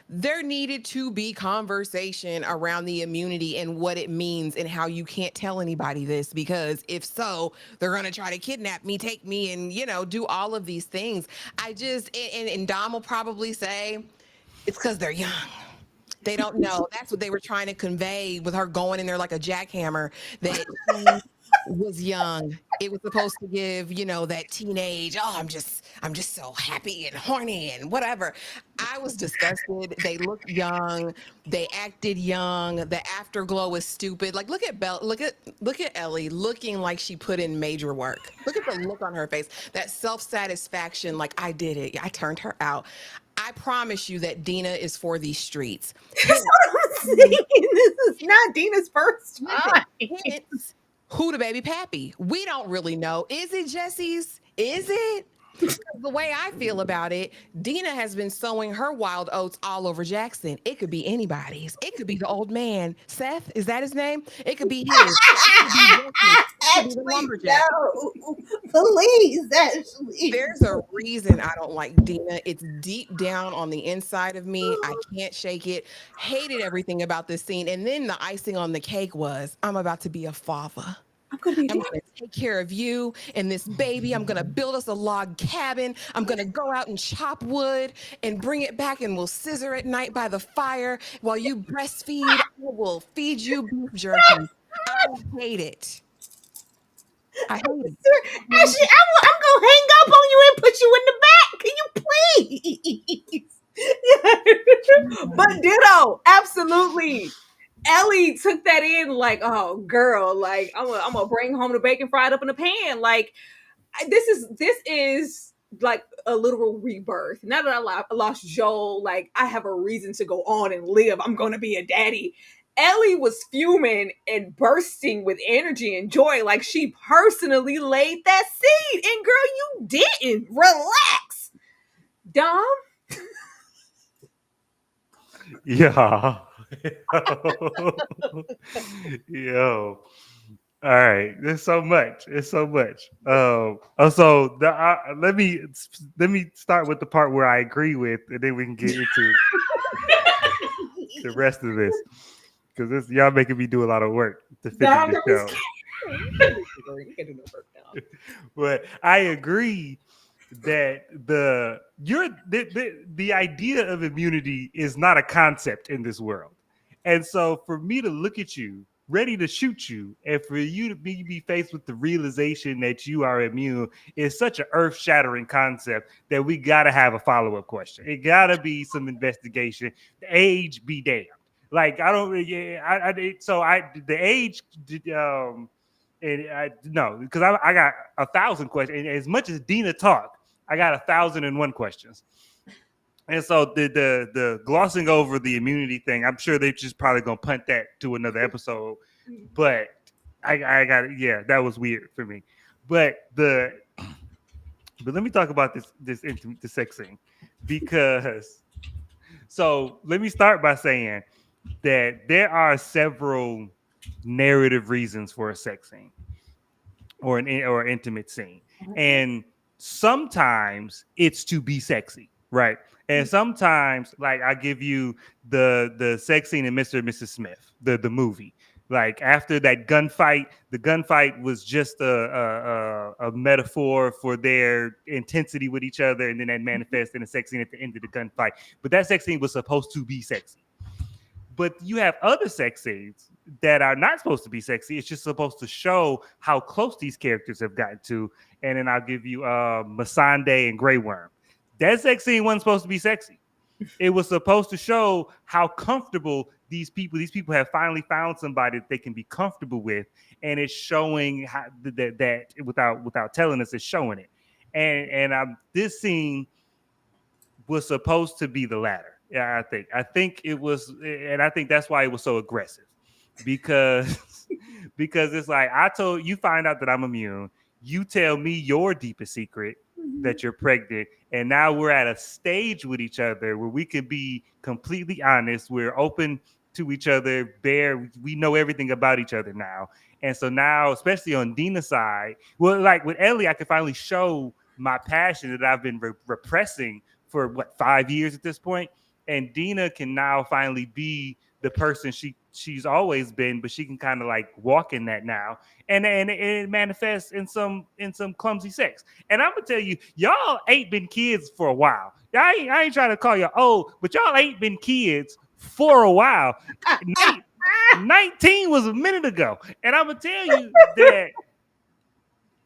there needed to be conversation around the immunity and what it means and how you can't tell anybody this, because if so, they're going to try to kidnap me, take me, and, do all of these things. And Dom will probably say it's because they're young. They don't know. That's what they were trying to convey with her going in there like a jackhammer, that she was young. It was supposed to give, that teenage, oh, I'm just so happy and horny and whatever. I was disgusted. They looked young. They acted young. The afterglow is stupid. Like, look at Ellie looking like she put in major work. Look at the look on her face. That self-satisfaction, like, I did it. I turned her out. I promise you that Dina is for these streets. That's what I'm saying. This is not Dina's first time. It's who the baby pappy? We don't really know. Is it Jesse's? Is it? The way I feel about it, Dina has been sowing her wild oats all over Jackson. It could be anybody's. It could be the old man. Seth, is that his name? It could be his. It could be the lumberjack. No. Please, Ashley. There's a reason I don't like Dina. It's deep down on the inside of me. I can't shake it. Hated everything about this scene. And then the icing on the cake was, I'm about to be a father. I'm going to take care of you and this baby. I'm going to build us a log cabin. I'm going to go out and chop wood and bring it back, and we'll scissor at night by the fire while you breastfeed. I will feed you beef jerky. I hate it. I hate it. Ashley, I'm going to hang up on you and put you in the back. Can you please? But ditto, absolutely. Ellie took that in like, oh girl, like I'm gonna bring home the bacon fried up in the pan. Like this is like a literal rebirth. Now that I lost Joel, like I have a reason to go on and live. I'm gonna be a daddy. Ellie was fuming and bursting with energy and joy, like she personally laid that seed. And girl, you didn't. Relax. Dom. Yeah. Yo. All right. There's so much. It's so much. So let me start with the part where I agree with, and then we can get into the rest of this, because this y'all making me do a lot of work to fit in this show. But I agree that the idea of immunity is not a concept in this world. And so for me to look at you ready to shoot you, and for you to be faced with the realization that you are immune is such an earth-shattering concept that we got to have a follow-up question. It got to be some investigation. The age be damned. Like I don't, yeah, the age, and I no, because I got 1,000 questions. And as much as Dina talked, I got 1,001 questions. And so the glossing over the immunity thing, I'm sure they're just probably gonna punt that to another episode. But I got it. Yeah, that was weird for me. But let me talk about this the sex scene, because so let me start by saying that there are several narrative reasons for a sex scene or an intimate scene, and sometimes it's to be sexy, right? And sometimes, like, I give you the sex scene in Mr. and Mrs. Smith, the movie. Like after that gunfight, the gunfight was just a metaphor for their intensity with each other, and then that manifests in a sex scene at the end of the gunfight. But that sex scene was supposed to be sexy. But you have other sex scenes that are not supposed to be sexy. It's just supposed to show how close these characters have gotten to. And then I'll give you Masande and Grey Worm. That sex scene wasn't supposed to be sexy. It was supposed to show how comfortable these people have finally found somebody that they can be comfortable with, and it's showing how that without telling us, it's showing it. And this scene was supposed to be the latter. Yeah, I think it was, and I think that's why it was so aggressive, because it's like, you find out that I'm immune, you tell me your deepest secret, that you're pregnant, and now we're at a stage with each other where we can be completely honest, we're open to each other, we know everything about each other now. And so now, especially on Dina's side, well, like with Ellie, I can finally show my passion that I've been repressing for 5 years at this point. And Dina can now finally be the person she's always been, but she can kind of like walk in that now, and it manifests in some clumsy sex. And I'm gonna tell you, y'all ain't been kids for a while. I ain't trying to call you old, but y'all ain't been kids for a while. 19 was a minute ago, and I'm gonna tell you that.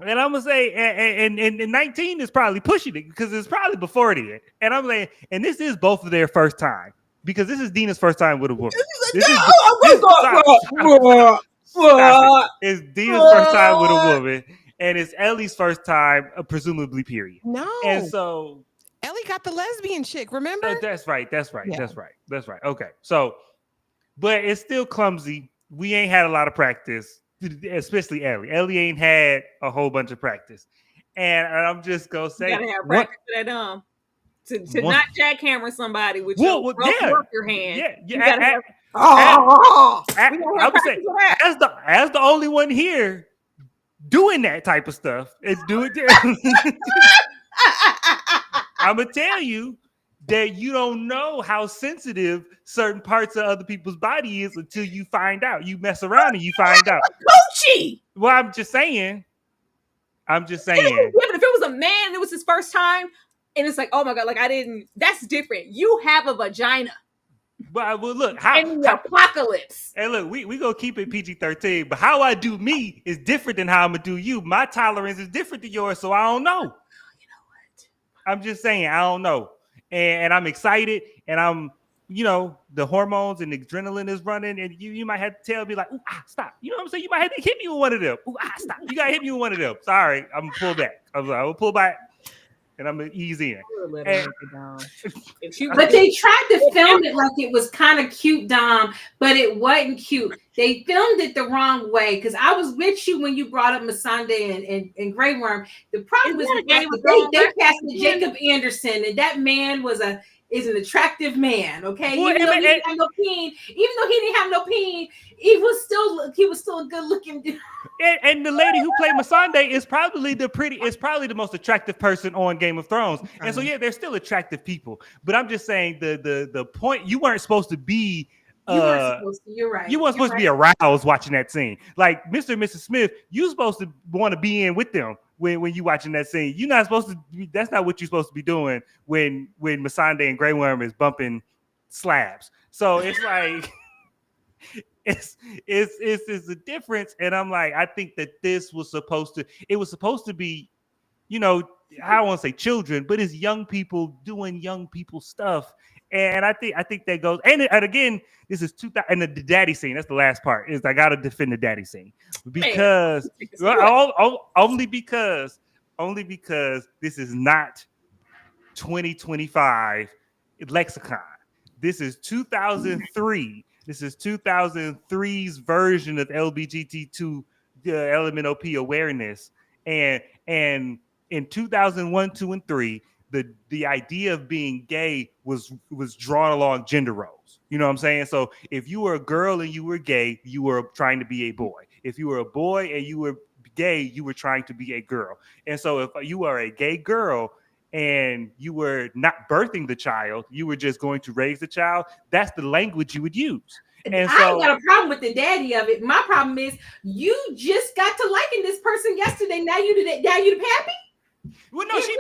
And I'm gonna say, and 19 is probably pushing it, because it's probably before then. And I'm saying, and this is both of their first time, because this is Dina's first time with a woman. It's Dina's first time with a woman, and it's Ellie's first time, presumably, period. No. And so Ellie got the lesbian chick, remember? That's right. Yeah. That's right. Okay. So, but it's still clumsy. We ain't had a lot of practice, especially Ellie. Ellie ain't had a whole bunch of practice. And I'm just going to say, you got to have practice for that, to not jackhammer somebody with your hand. Yeah. I would say, as the only one here doing that type of stuff, it's doing I'm gonna tell you that you don't know how sensitive certain parts of other people's body is until you find out. You mess around and you find out. Coochie. Well, I'm just saying. But if it was a man and it was his first time, and it's like, oh my God, like that's different. You have a vagina. But well, look, in the apocalypse. And look, we gonna keep it PG-13, but how I do me is different than how I'm gonna do you. My tolerance is different than yours, so I don't know. You know what? I'm just saying, I don't know. And I'm excited, and I'm, the hormones and the adrenaline is running, and you might have to tell me like, ooh, stop. You know what I'm saying? You might have to hit me with one of them. Ooh, stop. You gotta hit me with one of them. Sorry, I'm gonna pull back. I will pull back. and I'm gonna ease in. I would let her And make it down. If she, But they tried to film it like it was kind of cute, Dom, but it wasn't cute. They filmed it the wrong way because I was with you when you brought up Masande and Grey Worm. The problem was with that, they casted Jacob Anderson, and that man is an attractive man. Okay, Well, even though he didn't have no peen, he was still a good looking dude. And the lady who played Masande is probably the most attractive person on Game of Thrones. And so yeah, they're still attractive people. But I'm just saying the point, you weren't supposed to be You're right. You weren't supposed to be aroused watching that scene. Like Mr. and Mrs. Smith, you're supposed to want to be in with them when you watching that scene. You're not supposed to be, that's not what you're supposed to be doing when Masande and Grey Worm is bumping slabs. So it's like it's a difference. And I'm like, I think that it was supposed to be, you know, I don't want to say children, but it's young people doing young people stuff. And I think that goes, and again, this is 2000, and the daddy scene. That's the last part. Is I gotta defend the daddy scene because only because this is not 2025 lexicon. This is 2003. This is 2003's version of LBGT2 LMNOP awareness, and in 2001, 2, and 3, the idea of being gay was drawn along gender roles. You know what I'm saying? So if you were a girl and you were gay, you were trying to be a boy. If you were a boy and you were gay, you were trying to be a girl. And so if you are a gay girl and you were not birthing the child, you were just going to raise the child, that's the language you would use. And I ain't got a problem with the daddy of it. My problem is you just got to liking this person yesterday. Now you the pappy? Well, no, she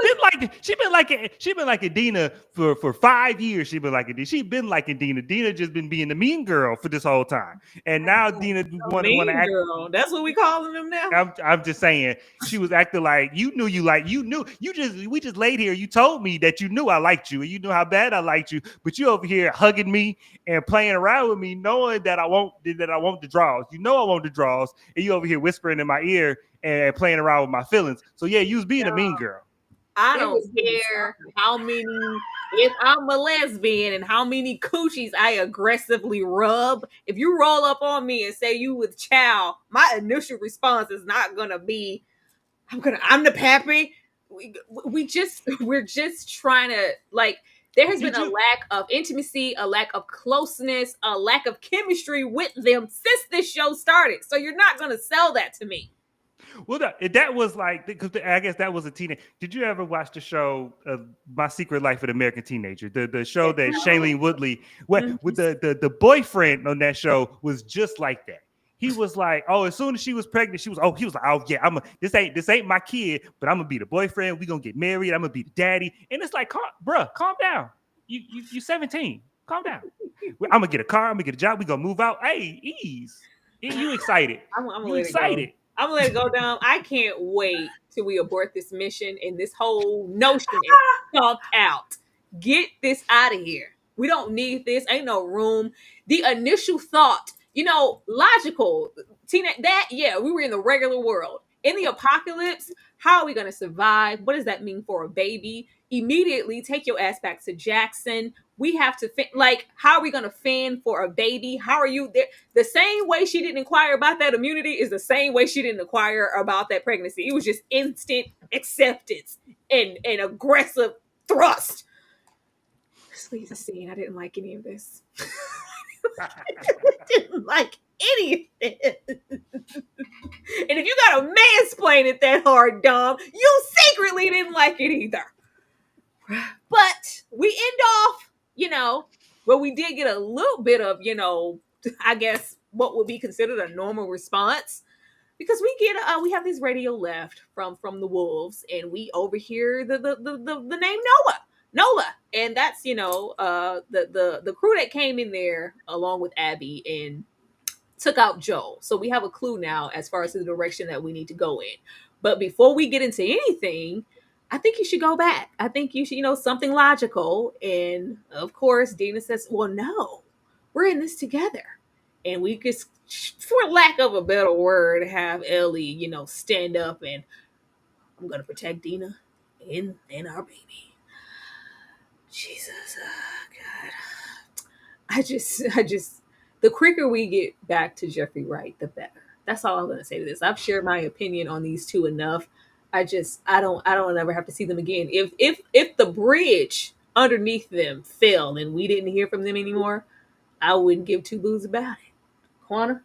been liking Dina for 5 years. She been liking Dina. Dina just been being the mean girl for this whole time, and now Dina want to act. Girl. That's what we calling them now. I'm just saying she was acting like we just laid here. You told me that you knew I liked you and you knew how bad I liked you, but you over here hugging me and playing around with me, knowing that I want the draws. You know I want the draws, and you over here whispering in my ear and playing around with my feelings. So yeah, you was being a mean girl. I don't care how many, if I'm a lesbian and how many coochies I aggressively rub. If you roll up on me and say you with child, my initial response is not gonna be, I'm the pappy. We're just trying to, like, there has been a lack of intimacy, a lack of closeness, a lack of chemistry with them since this show started. So you're not gonna sell that to me. Well, that was like, because I guess that was a teenage. Did you ever watch the show My Secret Life of the American Teenager? The show that Shailene Woodley, with the boyfriend on that show was just like that. He was like, oh, as soon as she was pregnant, he was like, oh yeah, this ain't my kid, but I'm gonna be the boyfriend. We gonna get married. I'm gonna be the daddy. And it's like, calm down. You 17. Calm down. I'm gonna get a car. I'm gonna get a job. We gonna move out. Hey, ease. You excited? You excited? I'm gonna let it go down. I can't wait till we abort this mission and this whole notion is stomped out. Get this out of here. We don't need this. Ain't no room. The initial thought, logical. Tina, we were in the regular world. In the apocalypse, how are we gonna survive? What does that mean for a baby? Immediately take your ass back to Jackson. We have to how are we going to fend for a baby? How are you there? The same way she didn't inquire about that immunity is the same way she didn't inquire about that pregnancy. It was just instant acceptance and aggressive thrust. Just leave the scene. I didn't like any of this. I didn't like any of it. And if you got to mansplain it that hard, Dom, you secretly didn't like it either. But we end off, where we did get a little bit of, I guess what would be considered a normal response, because we have this radio left from the wolves, and we overhear the name Nola, and that's the crew that came in there along with Abby and took out Joel. So we have a clue now as far as the direction that we need to go in. But before we get into anything, I think you should go back. I think you should, something logical. And of course, Dina says, well, no, we're in this together. And we could, for lack of a better word, have Ellie, stand up and I'm going to protect Dina. in our baby. Jesus, God. I just, the quicker we get back to Jeffrey Wright, the better. That's all I'm gonna say to this. I've shared my opinion on these two enough. I don't ever have to see them again. If the bridge underneath them fell and we didn't hear from them anymore, I wouldn't give two boos about it. Quana?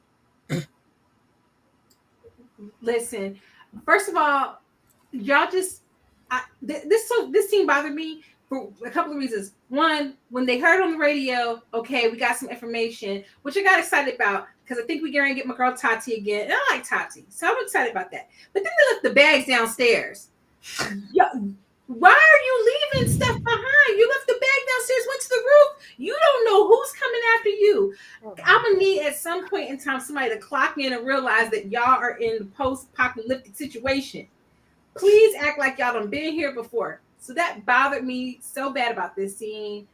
Listen, first of all, y'all just this scene bothered me for a couple of reasons. One, when they heard on the radio, okay, we got some information, which I got excited about because I think we're going to get my girl Tati again. And I like Tati, so I'm excited about that. But then they left the bags downstairs. Why are you leaving stuff behind? You left the bag downstairs, went to the roof. You don't know who's coming after you. I'm gonna need at some point in time somebody to clock in and realize that y'all are in the post-apocalyptic situation. Please act like y'all done been here before. So that bothered me so bad about this scene.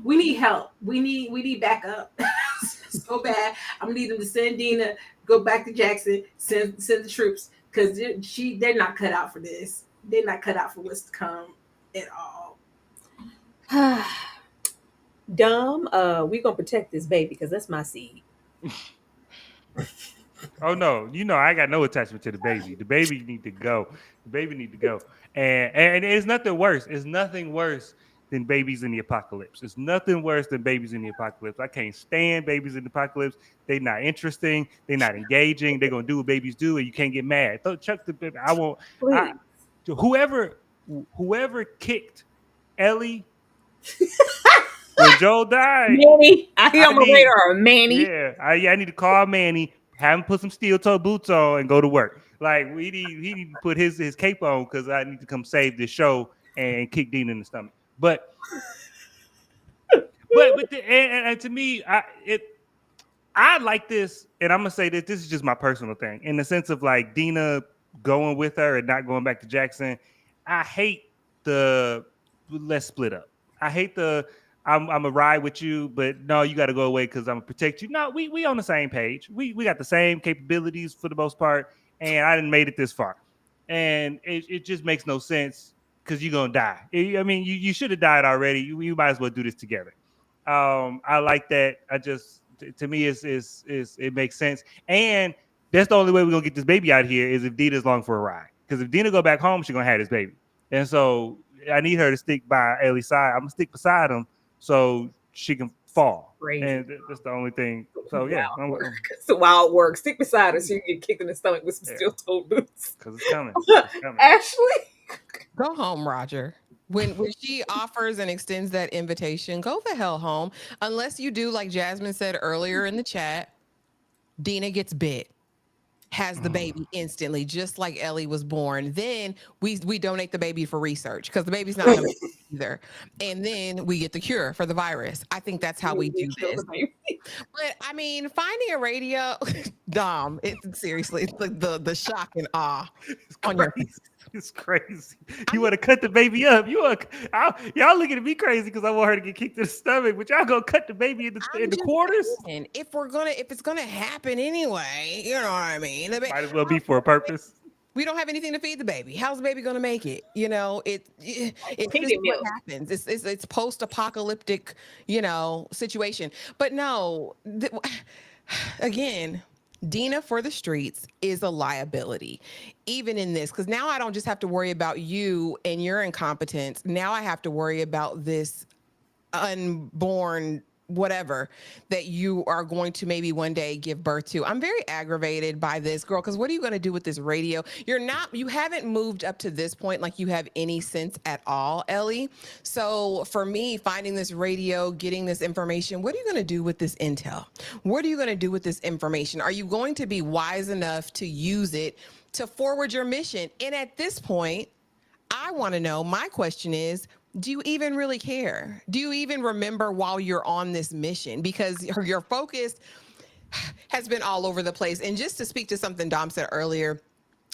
We need help. We need backup so bad. I'm gonna need them to send Dina, go back to Jackson, send the troops because they're not cut out for this. They're not cut out for what's to come at all. Dumb. We gonna protect this baby because that's my seed. Oh no, I got no attachment to the baby. The baby need to go. The baby need to go. And it's nothing worse. It's nothing worse than babies in the apocalypse. It's nothing worse than babies in the apocalypse. I can't stand babies in the apocalypse. They're not interesting. They're not engaging. They're gonna do what babies do, and you can't get mad. So Chuck the baby. I won't. Whoever kicked Ellie when Joel died. Manny, I hear on my radar, Manny. Yeah, I need to call Manny, have him put some steel-toe boots on, and go to work. Like he need to put his cape on because I need to come save this show and kick Dean in the stomach. But to me, I like this, and I'm gonna say that this is just my personal thing in the sense of like Dina going with her and not going back to Jackson. I hate the let's split up. I hate the I'm a ride with you, but no, you got to go away because I'm gonna protect you. No, we on the same page. We got the same capabilities for the most part, and I didn't made it this far, and it just makes no sense because you're gonna die. I mean, you should have died already. You might as well do this together. I like that. I just to me it makes sense, and that's the only way we're gonna get this baby out here is if Dina's long for a ride. Because if Dina go back home, she's gonna have this baby, and so I need her to stick by Ellie's side. I'm gonna stick beside him so she can fall. Crazy. And that's the only thing. So yeah, it's a wild work. Stick beside her so you can get kicked in the stomach with some steel-toe boots. Because it's coming. It's coming. Ashley, go home, Roger. When she offers and extends that invitation, go the hell home. Unless you do like Jasmine said earlier in the chat, Dina gets bit. Has the baby instantly, just like Ellie was born. Then we donate the baby for research because the baby's not going to either. And then we get the cure for the virus. I think that's how we do this. But I mean, finding a radio, Dom, seriously, it's like the shock and awe on your face. It's crazy. You want to cut the baby up. Y'all looking at me crazy because I want her to get kicked in the stomach, but y'all gonna cut the baby in the quarters. Saying, if it's gonna happen anyway, you know what I mean. Might as well be for a purpose. We don't have anything to feed the baby. How's the baby gonna make it? You know, it's what happens. It's post-apocalyptic, situation. But no, again. Dina for the streets is a liability, even in this, because now I don't just have to worry about you and your incompetence. Now I have to worry about this unborn whatever that you are going to maybe one day give birth to. I'm very aggravated by this, girl, because what are you going to do with this radio? You haven't moved up to this point like you have any sense at all, Ellie. So for me, finding this radio, getting this information, what are you going to do with this intel? What are you going to do with this information? Are you going to be wise enough to use it to forward your mission? And at this point, I want to know, my question is, do you even really care? Do you even remember while you're on this mission? Because your focus has been all over the place. And just to speak to something Dom said earlier,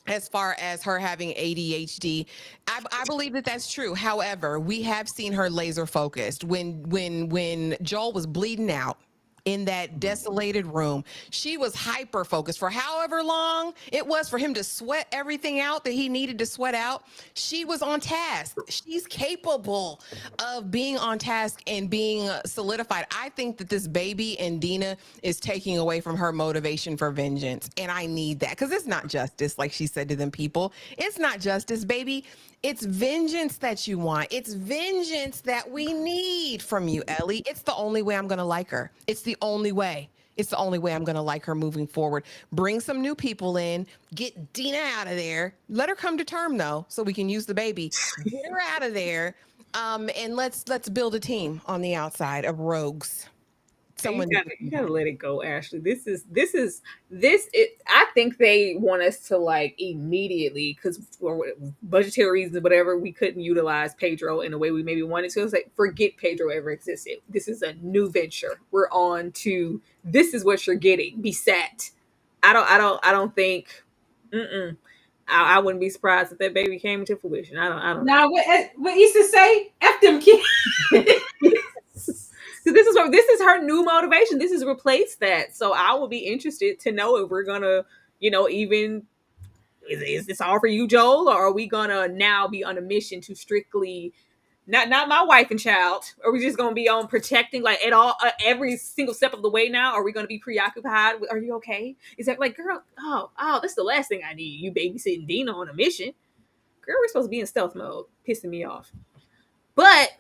as far as her having ADHD, I believe that that's true. However, we have seen her laser focused. When Joel was bleeding out, in that desolated room. She was hyper focused for however long it was for him to sweat everything out that he needed to sweat out. She was on task. She's capable of being on task and being solidified. I think that this baby and Dina is taking away from her motivation for vengeance. And I need that because it's not justice, like she said to them people. It's not justice, baby. It's vengeance that you want. It's vengeance that we need from you, Ellie. It's the only way I'm going to like her. It's the only way. It's the only way I'm going to like her moving forward. Bring some new people in. Get Dina out of there. Let her come to term, though, so we can use the baby. Get her out of there. And let's build a team on the outside of rogues. You gotta let it go, Ashley. I think they want us to like immediately, because for budgetary reasons, whatever, we couldn't utilize Pedro in the way we maybe wanted to. It's like, forget Pedro ever existed. This is a new venture. We're on to, this is what you're getting. Be set. I don't think. I wouldn't be surprised if that baby came into fruition. I don't. Now, what Issa say? F them kids. This is her new motivation. This has replaced that. So I will be interested to know if we're gonna, even is this all for you, Joel, or are we gonna now be on a mission to strictly not my wife and child? Are we just gonna be on protecting like at all every single step of the way now? Are we gonna be preoccupied with, are you okay? Is that like, girl, oh, that's the last thing I need. You babysitting Dina on a mission. Girl, we're supposed to be in stealth mode. Pissing me off. But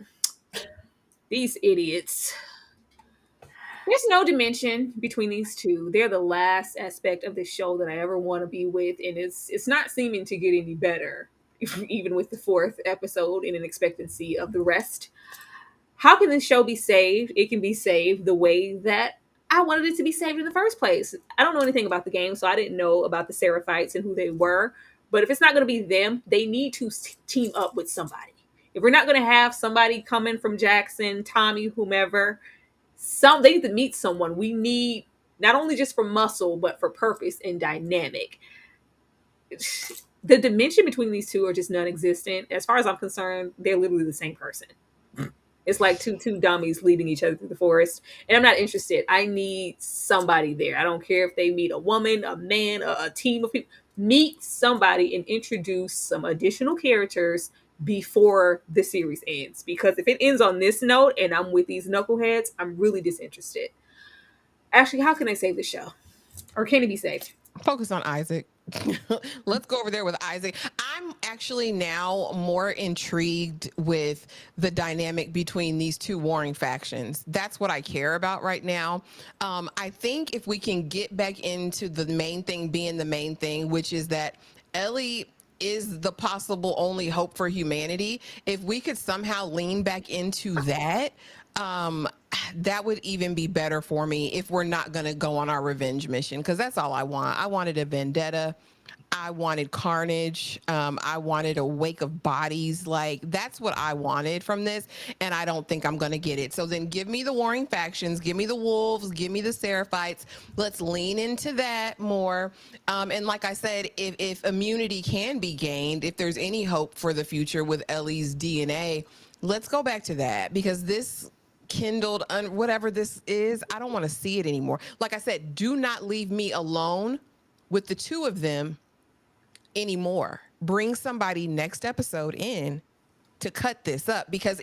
these idiots. There's no dimension between these two. They're the last aspect of the show that I ever want to be with, and it's not seeming to get any better, even with the 4th episode in an expectancy of the rest. How can this show be saved? It can be saved the way that I wanted it to be saved in the first place. I don't know anything about the game, so I didn't know about the Seraphites and who they were. But if it's not going to be them, they need to team up with somebody. If we're not going to have somebody coming from Jackson, Tommy, whomever, they need to meet someone. We need not only just for muscle, but for purpose and dynamic. The dimension between these two are just non-existent. As far as I'm concerned, they're literally the same person. It's like two dummies leading each other through the forest. And I'm not interested. I need somebody there. I don't care if they meet a woman, a man, a team of people. Meet somebody and introduce some additional characters before the series ends. Because if it ends on this note and I'm with these knuckleheads, I'm really disinterested. Ashley, how can I save the show? Or can it be saved? Focus on Isaac. Let's go over there with Isaac. I'm actually now more intrigued with the dynamic between these two warring factions. That's what I care about right now. I think if we can get back into the main thing being the main thing, which is that Ellie is the possible only hope for humanity. If we could somehow lean back into that, that would even be better for me if we're not going to go on our revenge mission, because that's all I want. I wanted a vendetta. I wanted carnage. I wanted a wake of bodies. Like, that's what I wanted from this, and I don't think I'm going to get it. So then give me the warring factions. Give me the wolves. Give me the Seraphites. Let's lean into that more. And like I said, if immunity can be gained, if there's any hope for the future with Ellie's DNA, let's go back to that, because this kindled whatever this is, I don't want to see it anymore. Like I said, do not leave me alone with the two of them anymore. Bring somebody next episode in to cut this up, because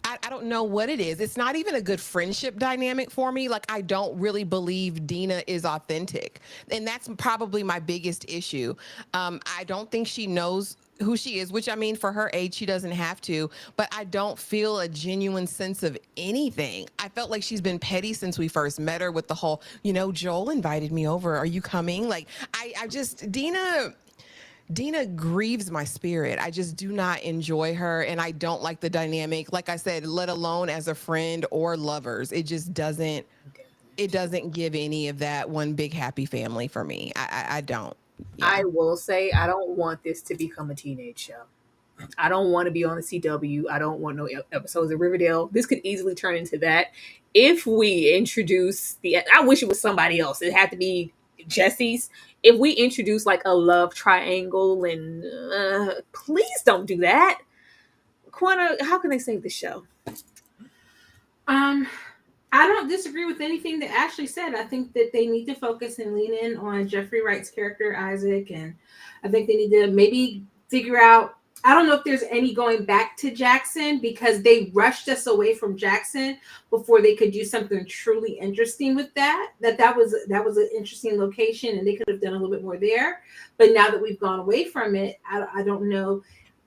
I don't know what it is. It's not even a good friendship dynamic for me. Like, I don't really believe Dina is authentic, and that's probably my biggest issue. I don't think she knows who she is, which, I mean, for her age, she doesn't have to, but I don't feel a genuine sense of anything. I felt like she's been petty since we first met her with the whole, Joel invited me over. Are you coming? Like, I just, Dina grieves my spirit. I just do not enjoy her, and I don't like the dynamic. Like I said, let alone as a friend or lovers. It just doesn't give any of that one big happy family for me. I don't. Yeah. I will say, I don't want this to become a teenage show. I don't want to be on the CW. I don't want no episodes of Riverdale. This could easily turn into that. If we introduce I wish it was somebody else. It had to be Jesse's. If we introduce like a love triangle, and please don't do that. Quanta, how can they save the show? I I don't disagree with anything that Ashley said. I think that they need to focus and lean in on Jeffrey Wright's character, Isaac. And I think they need to maybe figure out, I don't know if there's any going back to Jackson, because they rushed us away from Jackson before they could do something truly interesting with that. That was an interesting location, and they could have done a little bit more there. But now that we've gone away from it, I don't know.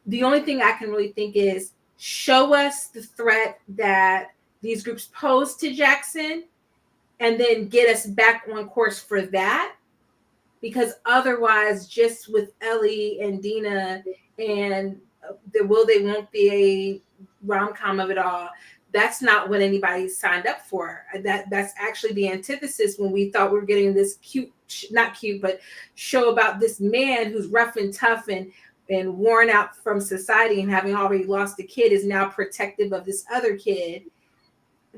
The only thing I can really think is show us the threat that these groups pose to Jackson, and then get us back on course for that. Because otherwise, just with Ellie and Dina and the will they won't be a rom-com of it all, that's not what anybody signed up for. That's actually the antithesis when we thought we were getting this not cute, but show about this man who's rough and tough and worn out from society, and having already lost a kid is now protective of this other kid,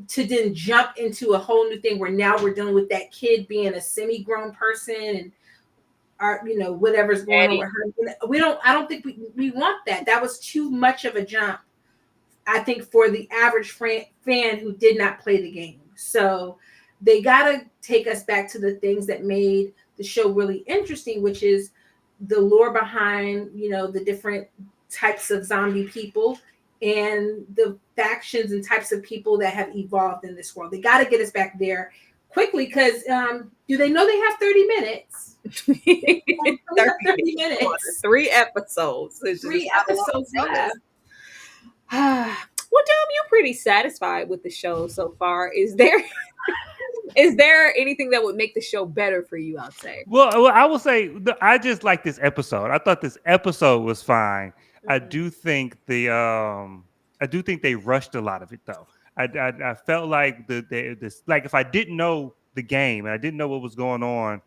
to then jump into a whole new thing where now we're dealing with that kid being a semi-grown person and whatever's going on with her. I don't think we want that. That was too much of a jump, I think, for the average fan who did not play the game. So they got to take us back to the things that made the show really interesting, which is the lore behind, the different types of zombie people and the factions and types of people that have evolved in this world. They got to get us back there quickly, because do they know they have 30 minutes? 30 minutes. 3 episodes. There's 3 episodes left. Well, Dom, you're pretty satisfied with the show so far. Is there anything that would make the show better for you, I'll say? Well, I will say I just like this episode. I thought this episode was fine. Mm-hmm. I do think they rushed a lot of it, though. I felt like this, like, if I didn't know the game and I didn't know what was going on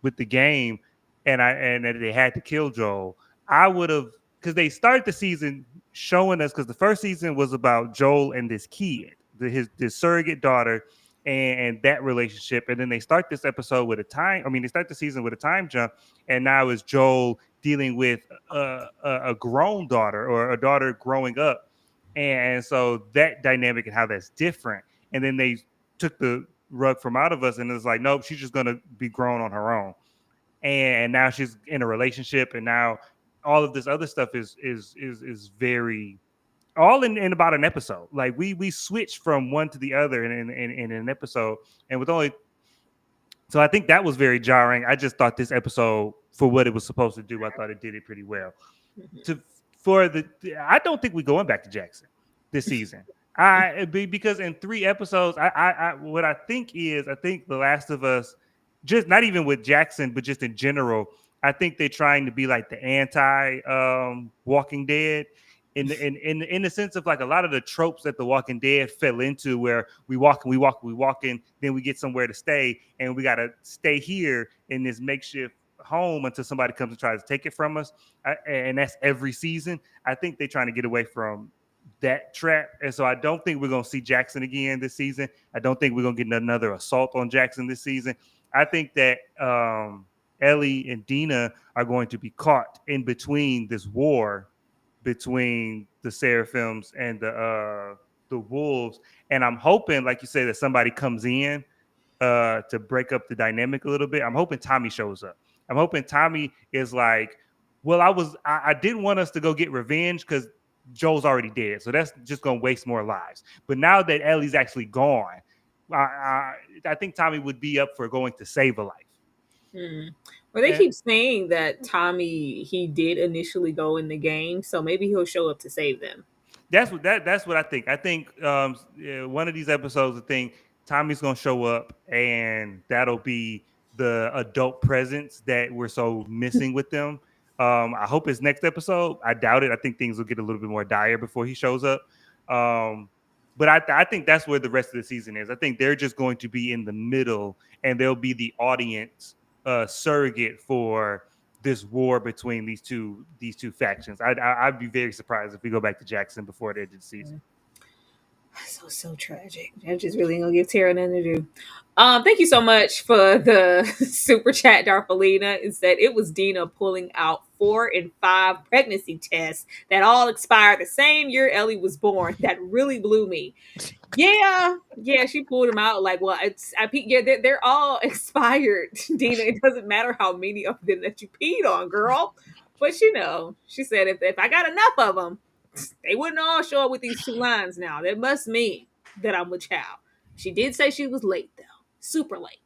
with the game, and that they had to kill Joel, I would have, because they started the season showing us, because the first season was about Joel and this kid, his surrogate daughter, and that relationship, and then they start this episode with they start the season with a time jump, and now it's Joel dealing with a grown daughter, or a daughter growing up, and so that dynamic and how that's different, and then they took the rug from out of us, and it's like, nope, she's just gonna be grown on her own, and now she's in a relationship, and now all of this other stuff is very all in about an episode. Like we switched from one to the other in an episode, and with only, so I think that was very jarring. I just thought this episode, for what it was supposed to do, I thought it did it pretty well. Mm-hmm. I don't think we're going back to Jackson this season. Because in 3 episodes, what I think The Last of Us, just not even with Jackson, but just in general, I think they're trying to be like the anti Walking Dead. In the sense of, like, a lot of the tropes that The Walking Dead fell into, where we walk, then we get somewhere to stay, and we got to stay here in this makeshift home until somebody comes and tries to take it from us. And that's every season. I think they're trying to get away from that trap. And so I don't think we're going to see Jackson again this season. I don't think we're going to get another assault on Jackson this season. I think that Ellie and Dina are going to be caught in between this war between the Seraphims and the Wolves, and I'm hoping, like you said, that somebody comes in to break up the dynamic a little bit. I'm hoping Tommy shows up. I'm hoping Tommy is like, well, I didn't want us to go get revenge because Joel's already dead, so that's just gonna waste more lives. But now that Ellie's actually gone, I think Tommy would be up for going to save a life. Well, they keep saying that Tommy, he did initially go in the game, so maybe he'll show up to save them. That's what I think. I think one of these episodes, I think Tommy's gonna show up, and that'll be the adult presence that we're so missing with them. I hope it's next episode. I doubt it. I think things will get a little bit more dire before he shows up. But I think that's where the rest of the season is. I think they're just going to be in the middle, and they'll be the audience surrogate for this war between these two factions. I'd be very surprised if we go back to Jackson before the end of the season. So tragic. I'm just really gonna give Tara nothing to do. Thank you so much for the super chat, Darfalina. It said it was Dina pulling out 4 and 5 pregnancy tests that all expired the same year Ellie was born. That really blew me. Yeah, yeah, she pulled them out. Like, well, yeah, they're all expired, Dina. It doesn't matter how many of them that you peed on, girl. But she said if I got enough of them, they wouldn't all show up with these 2 lines now. That must mean that I'm a child. She did say she was late though, super late.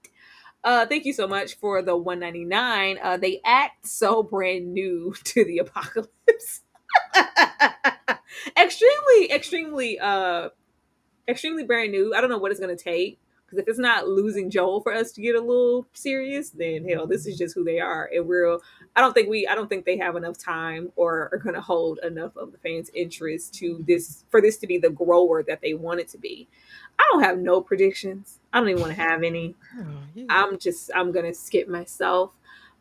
Thank you so much for the 199. They act so brand new to the apocalypse. Extremely brand new. I don't know what it's gonna take, because if it's not losing Joel for us to get a little serious, then hell, this is just who they are. And I don't think they have enough time or are gonna hold enough of the fans' interest to this for this to be the grower that they want it to be. I don't have no predictions. I don't even want to have any. Oh, yeah. I'm gonna skip myself.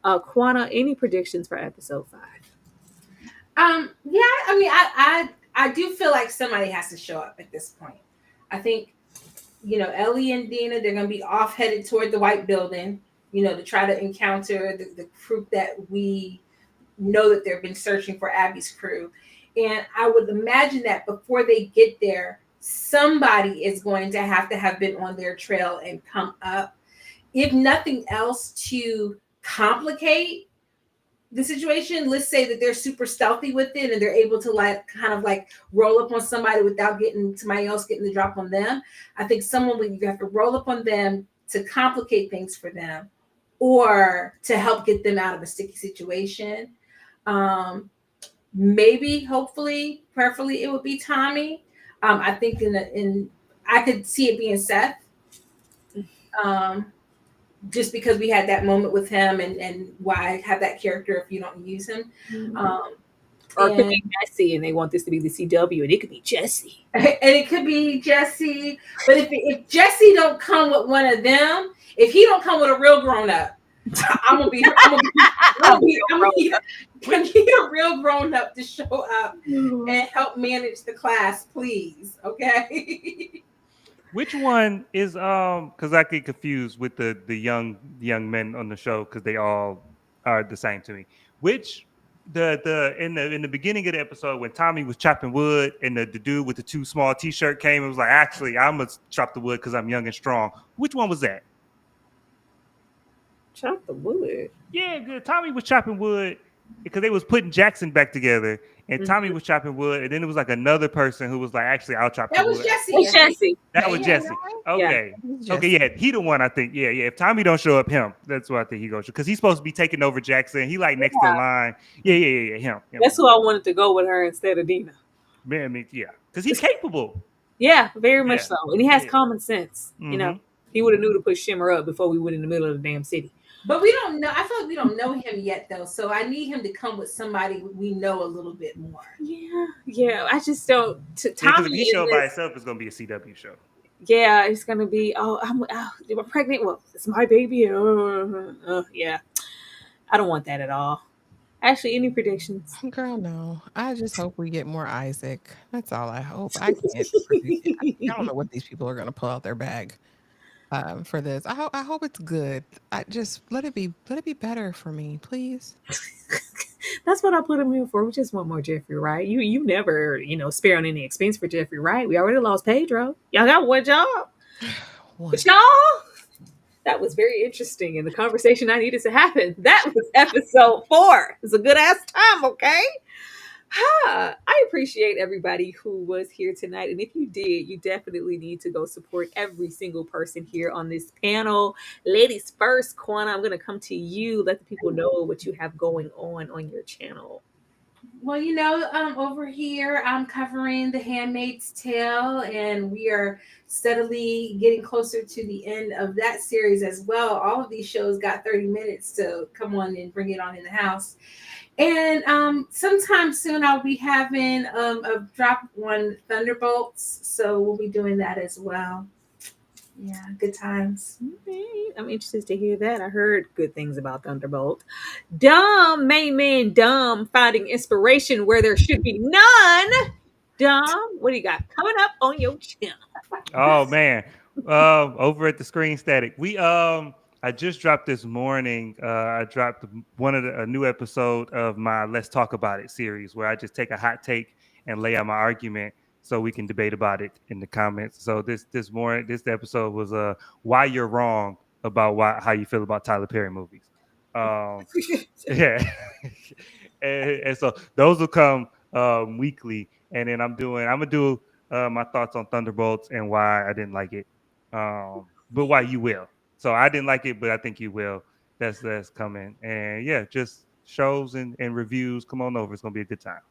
Quana, any predictions for episode 5? Yeah, I mean, I do feel like somebody has to show up at this point. I think, Ellie and Dina, they're going to be off headed toward the white building, to try to encounter the crew that we know that they've been searching for, Abby's crew. And I would imagine that before they get there, somebody is going to have been on their trail and come up, if nothing else, to complicate the situation. Let's say that they're super stealthy with it and they're able to kind of roll up on somebody without getting somebody else getting the drop on them. I think someone would have to roll up on them to complicate things for them, or to help get them out of a sticky situation. Maybe, hopefully, prayerfully, it would be Tommy. I think I could see it being Seth. Just because we had that moment with him, and why have that character if you don't use him? Or it could be Jesse, and they want this to be the CW, and it could be Jesse. And it could be Jesse. But if Jesse don't come with one of them, if he don't come with a real grown up, I'm gonna be a real grown up to show up and help manage the class, please. Okay. Which one is because I get confused with the young men on the show, because they all are the same to me. Which in the beginning of the episode, when Tommy was chopping wood and the dude with the too small t-shirt came and was like, actually, I'm gonna chop the wood because I'm young and strong. Which one was that? Chop the wood. Yeah, Tommy was chopping wood because they was putting Jackson back together, and Tommy was chopping wood, and then it was like another person who was like, actually, I'll chop the wood. That was Jesse. It's Jesse. That was Jesse. Okay. Yeah. Okay, yeah. He the one, I think. Yeah. If Tommy don't show up, him. That's what I think he goes to. Because he's supposed to be taking over Jackson. He next in line. Yeah. Him. That's who I wanted to go with her instead of Dina. Man, I mean, yeah. Because he's capable. Yeah, very much so. And he has common sense. Mm-hmm. He would have knew to put Shimmer up before we went in the middle of the damn city. But we don't know. I feel like we don't know him yet, though. So I need him to come with somebody we know a little bit more. Yeah. I just don't. Because if he showed by himself, it's going to be a CW show. Yeah, it's going to be, I'm pregnant. Well, it's my baby. Yeah. I don't want that at all. Actually, any predictions? Girl, no. I just hope we get more Isaac. That's all I hope. I can't. I don't know what these people are going to pull out their bag for this. I hope it's good. I just let it be better for me, please. That's what I put him here for. We just want more Jeffrey Wright. You never, spare on any expense for Jeffrey Wright. We already lost Pedro. Y'all got one job. But y'all, that was very interesting, and the conversation I needed to happen. That was episode 4. It's a good ass time, okay? I appreciate everybody who was here tonight. And if you did, you definitely need to go support every single person here on this panel. Ladies first, Quana, I'm going to come to you. Let the people know what you have going on your channel. Well, over here, I'm covering The Handmaid's Tale, and we are steadily getting closer to the end of that series as well. All of these shows got 30 minutes to come on and bring it on in the house. And sometime soon, I'll be having a drop on Thunderbolts, so we'll be doing that as well. Yeah, good times. I'm interested to hear that. I heard good things about Thunderbolt. Main man Dom, finding inspiration where there should be none. Dom, what do you got coming up on your channel? Oh man, over at the Screen Static, I just dropped this morning. I dropped a new episode of my Let's Talk About It series, where I just take a hot take and lay out my argument. so we can debate about it in the comments. So this episode was why you're wrong about how you feel about Tyler Perry movies. Yeah. and so those will come weekly, and then I'm gonna do my thoughts on Thunderbolts and why I didn't like it, but why you will. So I didn't like it, but I think you will. That's coming. And yeah, just shows and reviews. Come on over. It's gonna be a good time.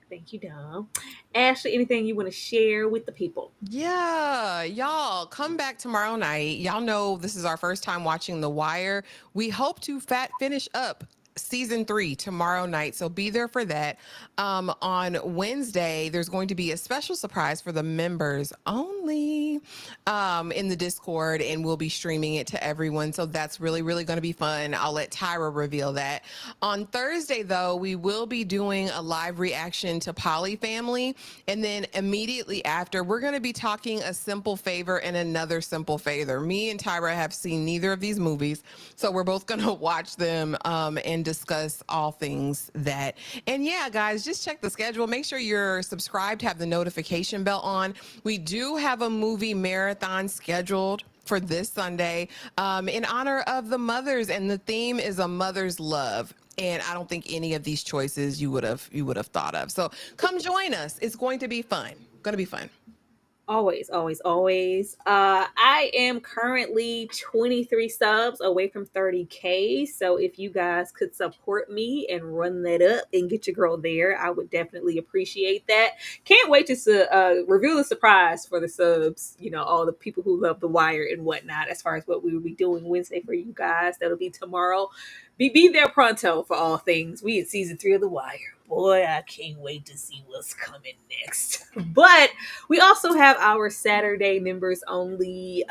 Thank you, Dom. Ashley, anything you want to share with the people? Yeah, y'all come back tomorrow night. Y'all know this is our first time watching The Wire. We hope to finish up season 3 tomorrow night, so be there for that. On Wednesday, there's going to be a special surprise for the members only in the Discord, and we'll be streaming it to everyone, so that's really going to be fun. I'll let Tyra reveal that. On Thursday, though, we will be doing a live reaction to Poly Family, and then immediately after, we're going to be talking A Simple Favor and Another Simple Favor. Me and Tyra have seen neither of these movies, so we're both going to watch them and discuss all things that. And yeah, guys, just check the schedule. Make sure you're subscribed, have the notification bell on. We do have a movie marathon scheduled for this Sunday in honor of the mothers, and the theme is A Mother's Love. And I don't think any of these choices you would have thought of. So come join us. It's going to be fun. Always. I am currently 23 subs away from 30K. So if you guys could support me and run that up and get your girl there, I would definitely appreciate that. Can't wait to reveal the surprise for the subs, all the people who love The Wire and whatnot, as far as what we will be doing Wednesday for you guys. That'll be tomorrow. Be there pronto for all things. We in season 3 of The Wire. Boy, I can't wait to see what's coming next. But we also have our Saturday members only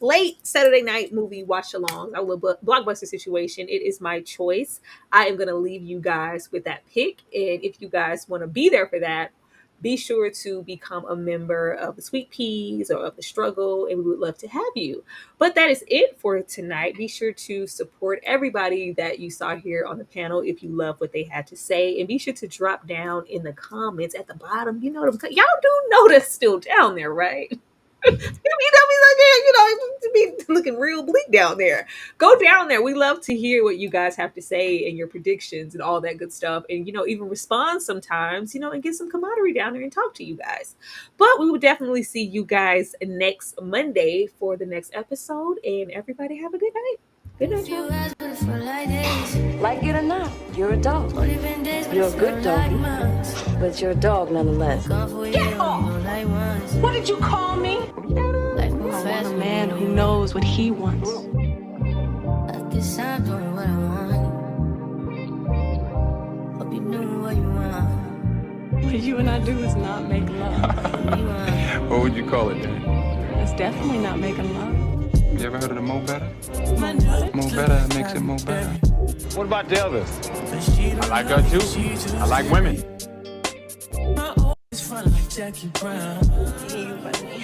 late Saturday night movie watch along, our little blockbuster situation. It is my choice. I am going to leave you guys with that pick. And if you guys want to be there for that, be sure to become a member of the Sweet Peas or of the Struggle, and we would love to have you. But that is it for tonight. Be sure to support everybody that you saw here on the panel if you love what they had to say, and be sure to drop down in the comments at the bottom. You know them. Y'all do know that's still down there, right? To be looking real bleak down there. Go down there. We love to hear what you guys have to say and your predictions and all that good stuff. And, even respond sometimes, and get some camaraderie down there and talk to you guys. But we will definitely see you guys next Monday for the next episode. And everybody have a good night. Good night, y'all. Like it or not, you're a dog. You're a good dog, but you're a dog nonetheless. Get off! What did you call me? I want a man who knows what he wants. I guess I'm doing what I want. Hope you doing what you want. What you and I do is not make love. What would you call it then? It's definitely not making love. You ever heard of the Mo Better? Mo Better makes it Mo Better. What about the others? I like her too. I like women. My old is fun like Jackie Brown. You, buddy.